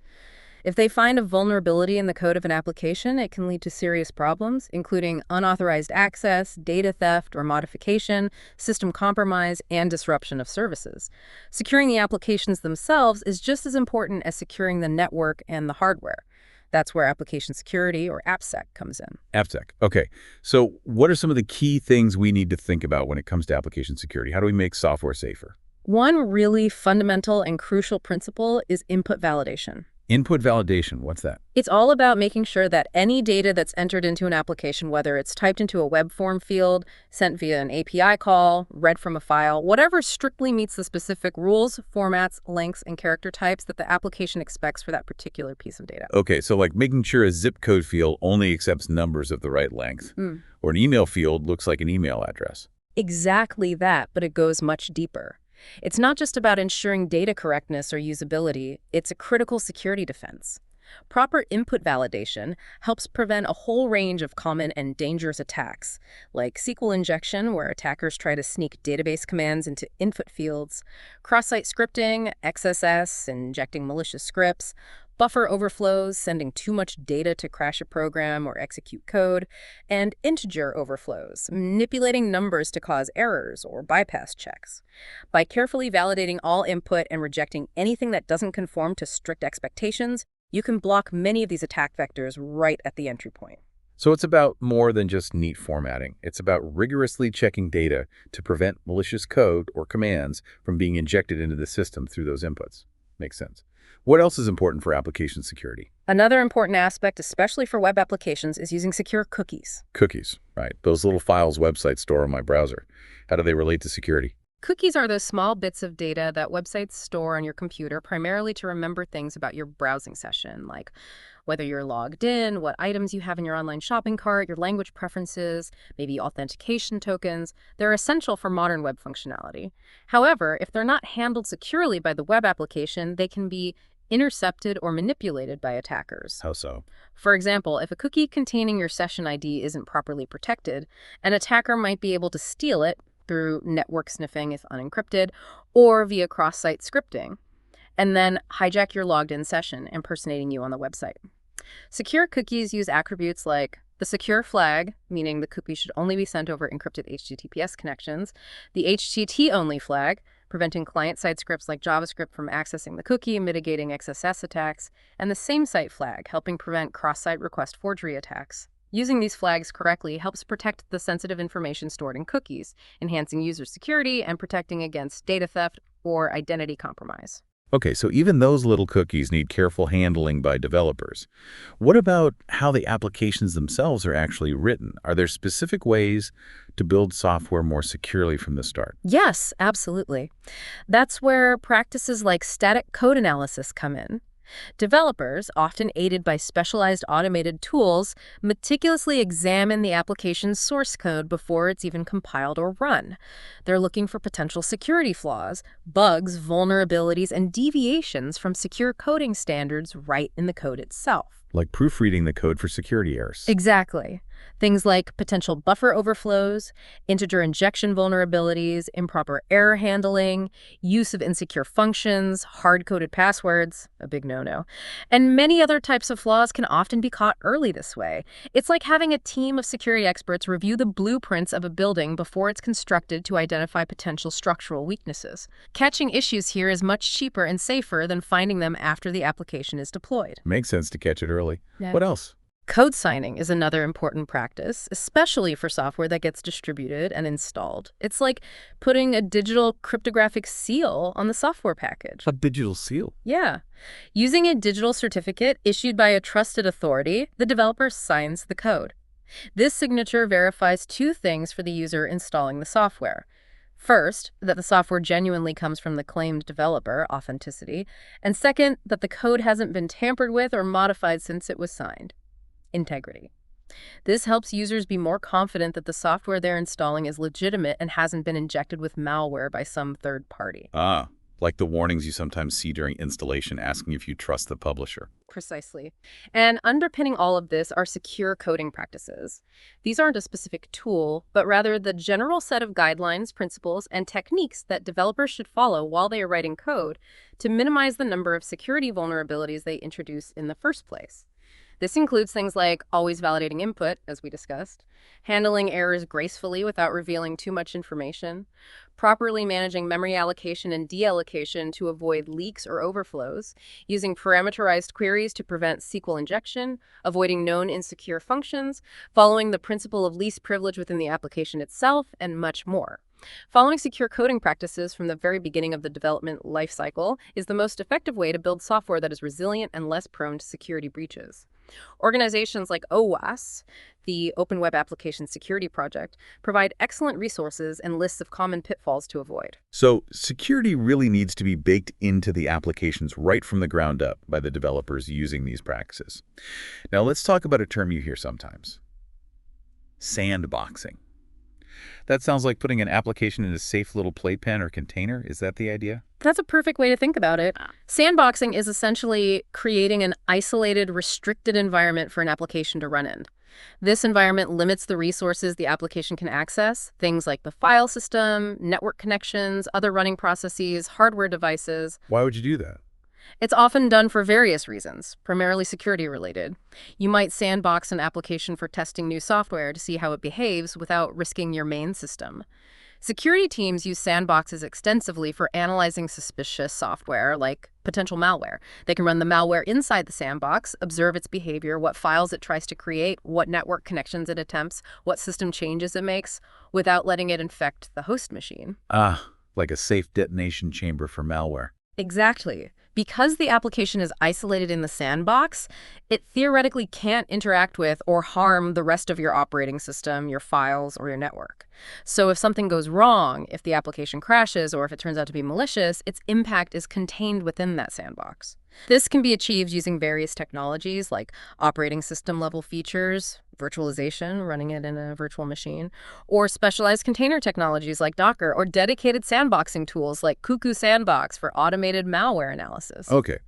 If they find a vulnerability in the code of an application, it can lead to serious problems, including unauthorized access, data theft or modification, system compromise, and disruption of services. Securing the applications themselves is just as important as securing the network and the hardware. That's where application security, or AppSec, comes in. AppSec. Okay. So what are some of the key things we need to think about when it comes to application security? How do we make software safer? One really fundamental and crucial principle is input validation. Input validation, what's that? It's all about making sure that any data that's entered into an application, whether it's typed into a web form field, sent via an API call, read from a file, whatever strictly meets the specific rules, formats, lengths, and character types that the application expects for that particular piece of data. Okay, so like making sure a zip code field only accepts numbers of the right length, or an email field looks like an email address. Exactly that, but it goes much deeper. It's not just about ensuring data correctness or usability, it's a critical security defense. Proper input validation helps prevent a whole range of common and dangerous attacks, like SQL injection, where attackers try to sneak database commands into input fields, cross-site scripting, XSS, injecting malicious scripts, buffer overflows, sending too much data to crash a program or execute code, and integer overflows, manipulating numbers to cause errors or bypass checks. By carefully validating all input and rejecting anything that doesn't conform to strict expectations, you can block many of these attack vectors right at the entry point. So it's about more than just neat formatting. It's about rigorously checking data to prevent malicious code or commands from being injected into the system through those inputs. Makes sense. What else is important for application security? Another important aspect, especially for web applications, is using secure cookies. Cookies, right? Those little files websites store on my browser. How do they relate to security? Cookies are those small bits of data that websites store on your computer primarily to remember things about your browsing session, like whether you're logged in, what items you have in your online shopping cart, your language preferences, maybe authentication tokens. They're essential for modern web functionality. However, if they're not handled securely by the web application, they can be intercepted or manipulated by attackers. How so? For example, if a cookie containing your session ID isn't properly protected, an attacker might be able to steal it through network sniffing if unencrypted, or via cross-site scripting, and then hijack your logged-in session, impersonating you on the website. Secure cookies use attributes like the secure flag, meaning the cookie should only be sent over encrypted HTTPS connections, the HTTP-only flag, preventing client-side scripts like JavaScript from accessing the cookie, mitigating XSS attacks, and the same-site flag, helping prevent cross-site request forgery attacks. Using these flags correctly helps protect the sensitive information stored in cookies, enhancing user security and protecting against data theft or identity compromise. Okay, so even those little cookies need careful handling by developers. What about how the applications themselves are actually written? Are there specific ways to build software more securely from the start? Yes, absolutely. That's where practices like static code analysis come in. Developers, often aided by specialized automated tools, meticulously examine the application's source code before it's even compiled or run. They're looking for potential security flaws, bugs, vulnerabilities, and deviations from secure coding standards right in the code itself. Like proofreading the code for security errors. Exactly. Things like potential buffer overflows, integer injection vulnerabilities, improper error handling, use of insecure functions, hard-coded passwords, a big no-no, and many other types of flaws can often be caught early this way. It's like having a team of security experts review the blueprints of a building before it's constructed to identify potential structural weaknesses. Catching issues here is much cheaper and safer than finding them after the application is deployed. Makes sense to catch it early. Yeah. What else? Code signing is another important practice, especially for software that gets distributed and installed. It's like putting a digital cryptographic seal on the software package. A digital seal? Yeah. Using a digital certificate issued by a trusted authority, the developer signs the code. This signature verifies two things for the user installing the software. First, that the software genuinely comes from the claimed developer, authenticity, and second, that the code hasn't been tampered with or modified since it was signed. Integrity. This helps users be more confident that the software they're installing is legitimate and hasn't been injected with malware by some third party. Ah, like the warnings you sometimes see during installation asking if you trust the publisher. Precisely. And underpinning all of this are secure coding practices. These aren't a specific tool, but rather the general set of guidelines, principles, and techniques that developers should follow while they are writing code to minimize the number of security vulnerabilities they introduce in the first place. This includes things like always validating input, as we discussed, handling errors gracefully without revealing too much information, properly managing memory allocation and deallocation to avoid leaks or overflows, using parameterized queries to prevent SQL injection, avoiding known insecure functions, following the principle of least privilege within the application itself, and much more. Following secure coding practices from the very beginning of the development lifecycle is the most effective way to build software that is resilient and less prone to security breaches. Organizations like OWASP, the Open Web Application Security Project, provide excellent resources and lists of common pitfalls to avoid. So security really needs to be baked into the applications right from the ground up by the developers using these practices. Now let's talk about a term you hear sometimes. Sandboxing. That sounds like putting an application in a safe little playpen or container. Is that the idea? That's a perfect way to think about it. Sandboxing is essentially creating an isolated, restricted environment for an application to run in. This environment limits the resources the application can access, things like the file system, network connections, other running processes, hardware devices. Why would you do that? It's often done for various reasons, primarily security-related. You might sandbox an application for testing new software to see how it behaves without risking your main system. Security teams use sandboxes extensively for analyzing suspicious software, like potential malware. They can run the malware inside the sandbox, observe its behavior, what files it tries to create, what network connections it attempts, what system changes it makes, without letting it infect the host machine. Like a safe detonation chamber for malware. Exactly. Because the application is isolated in the sandbox, it theoretically can't interact with or harm the rest of your operating system, your files, or your network. So if something goes wrong, if the application crashes, or if it turns out to be malicious, its impact is contained within that sandbox. This can be achieved using various technologies like operating system level features, virtualization, running it in a virtual machine, or specialized container technologies like Docker, or dedicated sandboxing tools like Cuckoo Sandbox for automated malware analysis. Okay.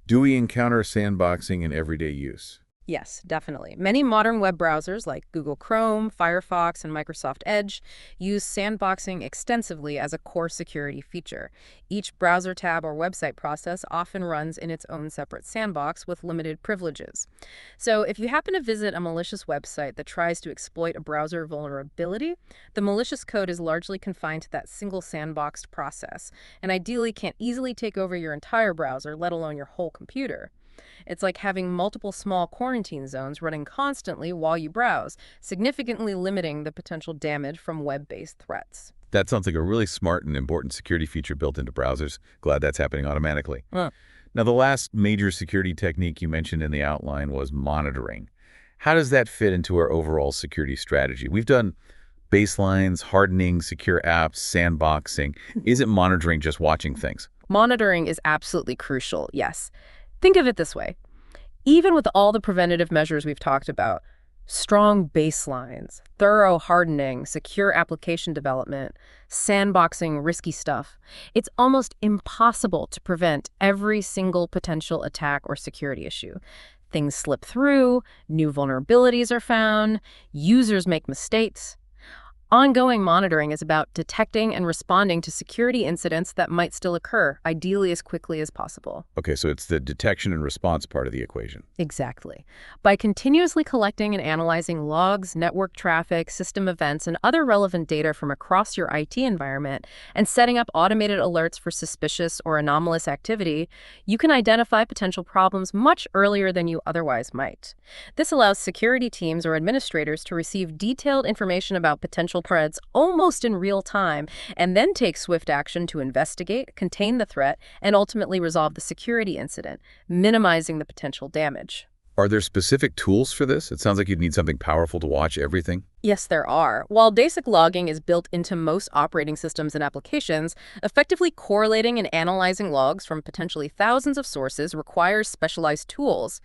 Do we encounter sandboxing in everyday use? Yes, definitely. Many modern web browsers like Google Chrome, Firefox, and Microsoft Edge use sandboxing extensively as a core security feature. Each browser tab or website process often runs in its own separate sandbox with limited privileges. So if you happen to visit a malicious website that tries to exploit a browser vulnerability, the malicious code is largely confined to that single sandboxed process, and ideally can't easily take over your entire browser, let alone your whole computer. It's like having multiple small quarantine zones running constantly while you browse, significantly limiting the potential damage from web-based threats. That sounds like a really smart and important security feature built into browsers. Glad that's happening automatically. Now, the last major security technique you mentioned in the outline was monitoring. How does that fit into our overall security strategy? We've done baselines, hardening, secure apps, sandboxing. Isn't monitoring just watching things? Monitoring is absolutely crucial, yes. Think of it this way. Even with all the preventative measures we've talked about, strong baselines, thorough hardening, secure application development, sandboxing risky stuff, it's almost impossible to prevent every single potential attack or security issue. Things slip through, new vulnerabilities are found, users make mistakes. Ongoing monitoring is about detecting and responding to security incidents that might still occur, ideally as quickly as possible. Okay, so it's the detection and response part of the equation. Exactly. By continuously collecting and analyzing logs, network traffic, system events, and other relevant data from across your IT environment, and setting up automated alerts for suspicious or anomalous activity, you can identify potential problems much earlier than you otherwise might. This allows security teams or administrators to receive detailed information about potential threats almost in real time, and then take swift action to investigate, contain the threat, and ultimately resolve the security incident, minimizing the potential damage. Are there specific tools for this? It sounds like you'd need something powerful to watch everything. Yes, there are. While basic logging is built into most operating systems and applications, effectively correlating and analyzing logs from potentially thousands of sources requires specialized tools.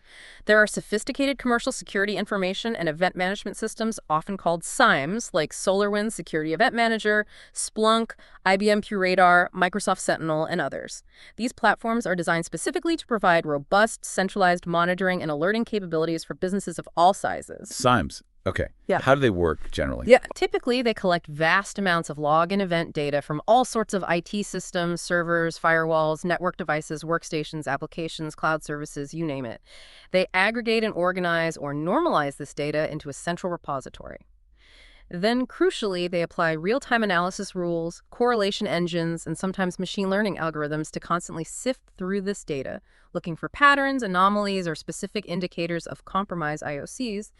There are sophisticated commercial security information and event management systems, often called SIEMs, like SolarWinds Security Event Manager, Splunk, IBM QRadar, Microsoft Sentinel, and others. These platforms are designed specifically to provide robust, centralized monitoring and alerting capabilities for businesses of all sizes. SIEMs. Okay. Yeah. How do they work generally? Yeah, typically they collect vast amounts of log and event data from all sorts of IT systems, servers, firewalls, network devices, workstations, applications, cloud services, you name it. They aggregate and organize or normalize this data into a central repository. Then, crucially, they apply real-time analysis rules, correlation engines, and sometimes machine learning algorithms to constantly sift through this data, looking for patterns, anomalies, or specific indicators of compromised IOCs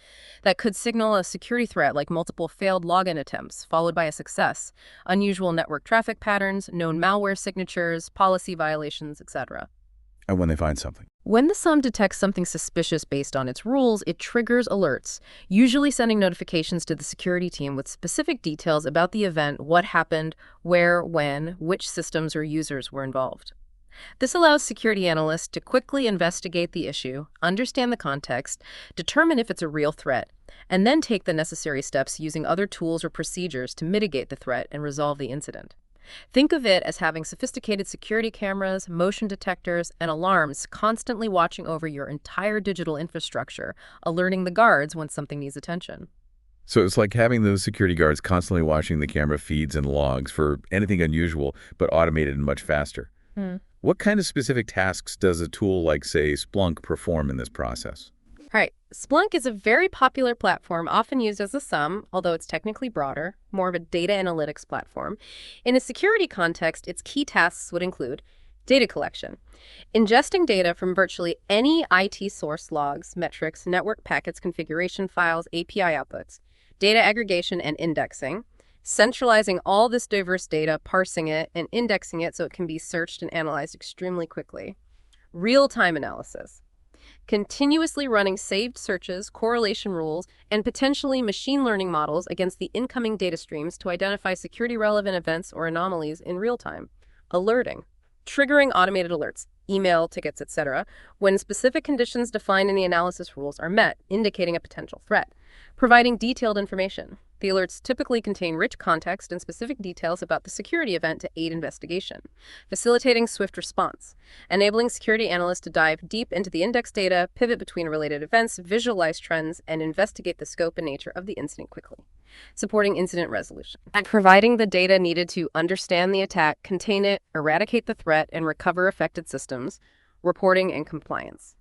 that could signal a security threat like multiple failed login attempts, followed by a success, unusual network traffic patterns, known malware signatures, policy violations, etc. And when they find something? When the SIEM detects something suspicious based on its rules, it triggers alerts, usually sending notifications to the security team with specific details about the event, what happened, where, when, which systems or users were involved. This allows security analysts to quickly investigate the issue, understand the context, determine if it's a real threat, and then take the necessary steps using other tools or procedures to mitigate the threat and resolve the incident. Think of it as having sophisticated security cameras, motion detectors, and alarms constantly watching over your entire digital infrastructure, alerting the guards when something needs attention. So it's like having those security guards constantly watching the camera feeds and logs for anything unusual, but automated and much faster. Hmm. What kind of specific tasks does a tool like, say, Splunk perform in this process? Right. Splunk is a very popular platform, often used as a SIEM, although it's technically broader, more of a data analytics platform. In a security context, its key tasks would include data collection, ingesting data from virtually any IT source logs, metrics, network packets, configuration files, API outputs, data aggregation and indexing, centralizing all this diverse data, parsing it, and indexing it so it can be searched and analyzed extremely quickly. Real-time analysis, continuously running saved searches, correlation rules, and potentially machine learning models against the incoming data streams to identify security-relevant events or anomalies in real time. Alerting, triggering automated alerts, email, tickets, etc., when specific conditions defined in the analysis rules are met, indicating a potential threat. Providing detailed information. The alerts typically contain rich context and specific details about the security event to aid investigation. Facilitating swift response. Enabling security analysts to dive deep into the index data, pivot between related events, visualize trends, and investigate the scope and nature of the incident quickly. Supporting incident resolution. And providing the data needed to understand the attack, contain it, eradicate the threat, and recover affected systems. Reporting and compliance.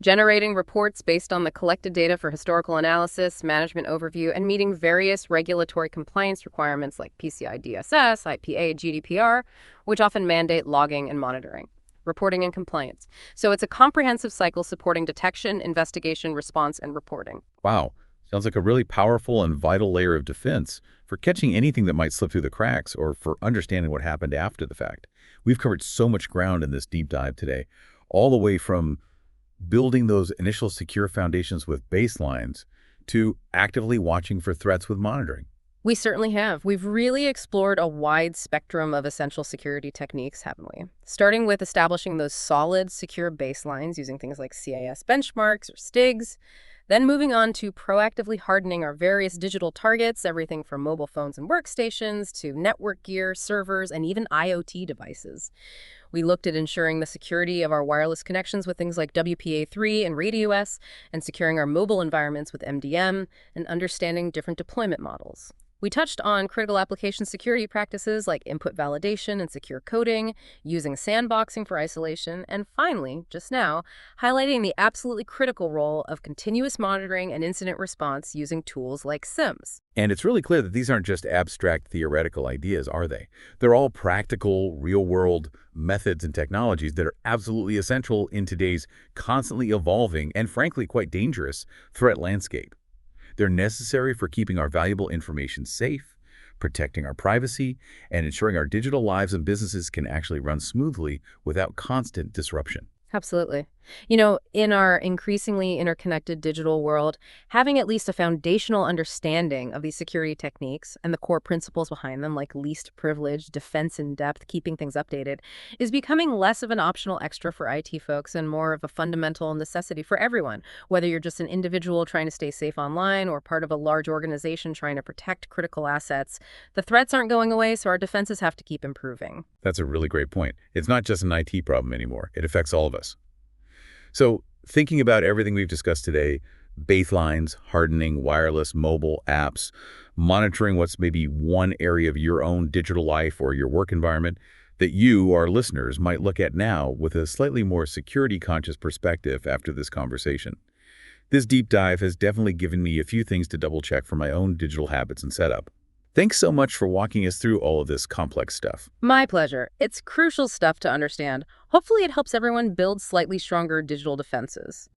Generating reports based on the collected data for historical analysis, management overview, and meeting various regulatory compliance requirements like PCI DSS, IPA, GDPR, which often mandate logging and monitoring. Reporting and compliance. So it's a comprehensive cycle supporting detection, investigation, response, and reporting. Wow. Sounds like a really powerful and vital layer of defense for catching anything that might slip through the cracks or for understanding what happened after the fact. We've covered so much ground in this deep dive today, all the way from building those initial secure foundations with baselines to actively watching for threats with monitoring. We certainly have. We've really explored a wide spectrum of essential security techniques, haven't we? Starting with establishing those solid, secure baselines using things like CIS benchmarks or STIGs, then moving on to proactively hardening our various digital targets, everything from mobile phones and workstations to network gear, servers, and even IoT devices. We looked at ensuring the security of our wireless connections with things like WPA3 and RadioS, and securing our mobile environments with MDM, and understanding different deployment models. We touched on critical application security practices like input validation and secure coding, using sandboxing for isolation, and finally, just now, highlighting the absolutely critical role of continuous monitoring and incident response using tools like SIEMs. And it's really clear that these aren't just abstract theoretical ideas, are they? They're all practical, real-world methods and technologies that are absolutely essential in today's constantly evolving and frankly quite dangerous threat landscape. They're necessary for keeping our valuable information safe, protecting our privacy, and ensuring our digital lives and businesses can actually run smoothly without constant disruption. Absolutely. In our increasingly interconnected digital world, having at least a foundational understanding of these security techniques and the core principles behind them, like least privilege, defense in depth, keeping things updated, is becoming less of an optional extra for IT folks and more of a fundamental necessity for everyone, whether you're just an individual trying to stay safe online or part of a large organization trying to protect critical assets. The threats aren't going away, so our defenses have to keep improving. That's a really great point. It's not just an IT problem anymore. It affects all of us. So thinking about everything we've discussed today, baselines, hardening, wireless, mobile apps, monitoring what's maybe one area of your own digital life or your work environment that you, our listeners, might look at now with a slightly more security-conscious perspective after this conversation. This deep dive has definitely given me a few things to double-check for my own digital habits and setup. Thanks so much for walking us through all of this complex stuff. My pleasure. It's crucial stuff to understand. Hopefully, it helps everyone build slightly stronger digital defenses.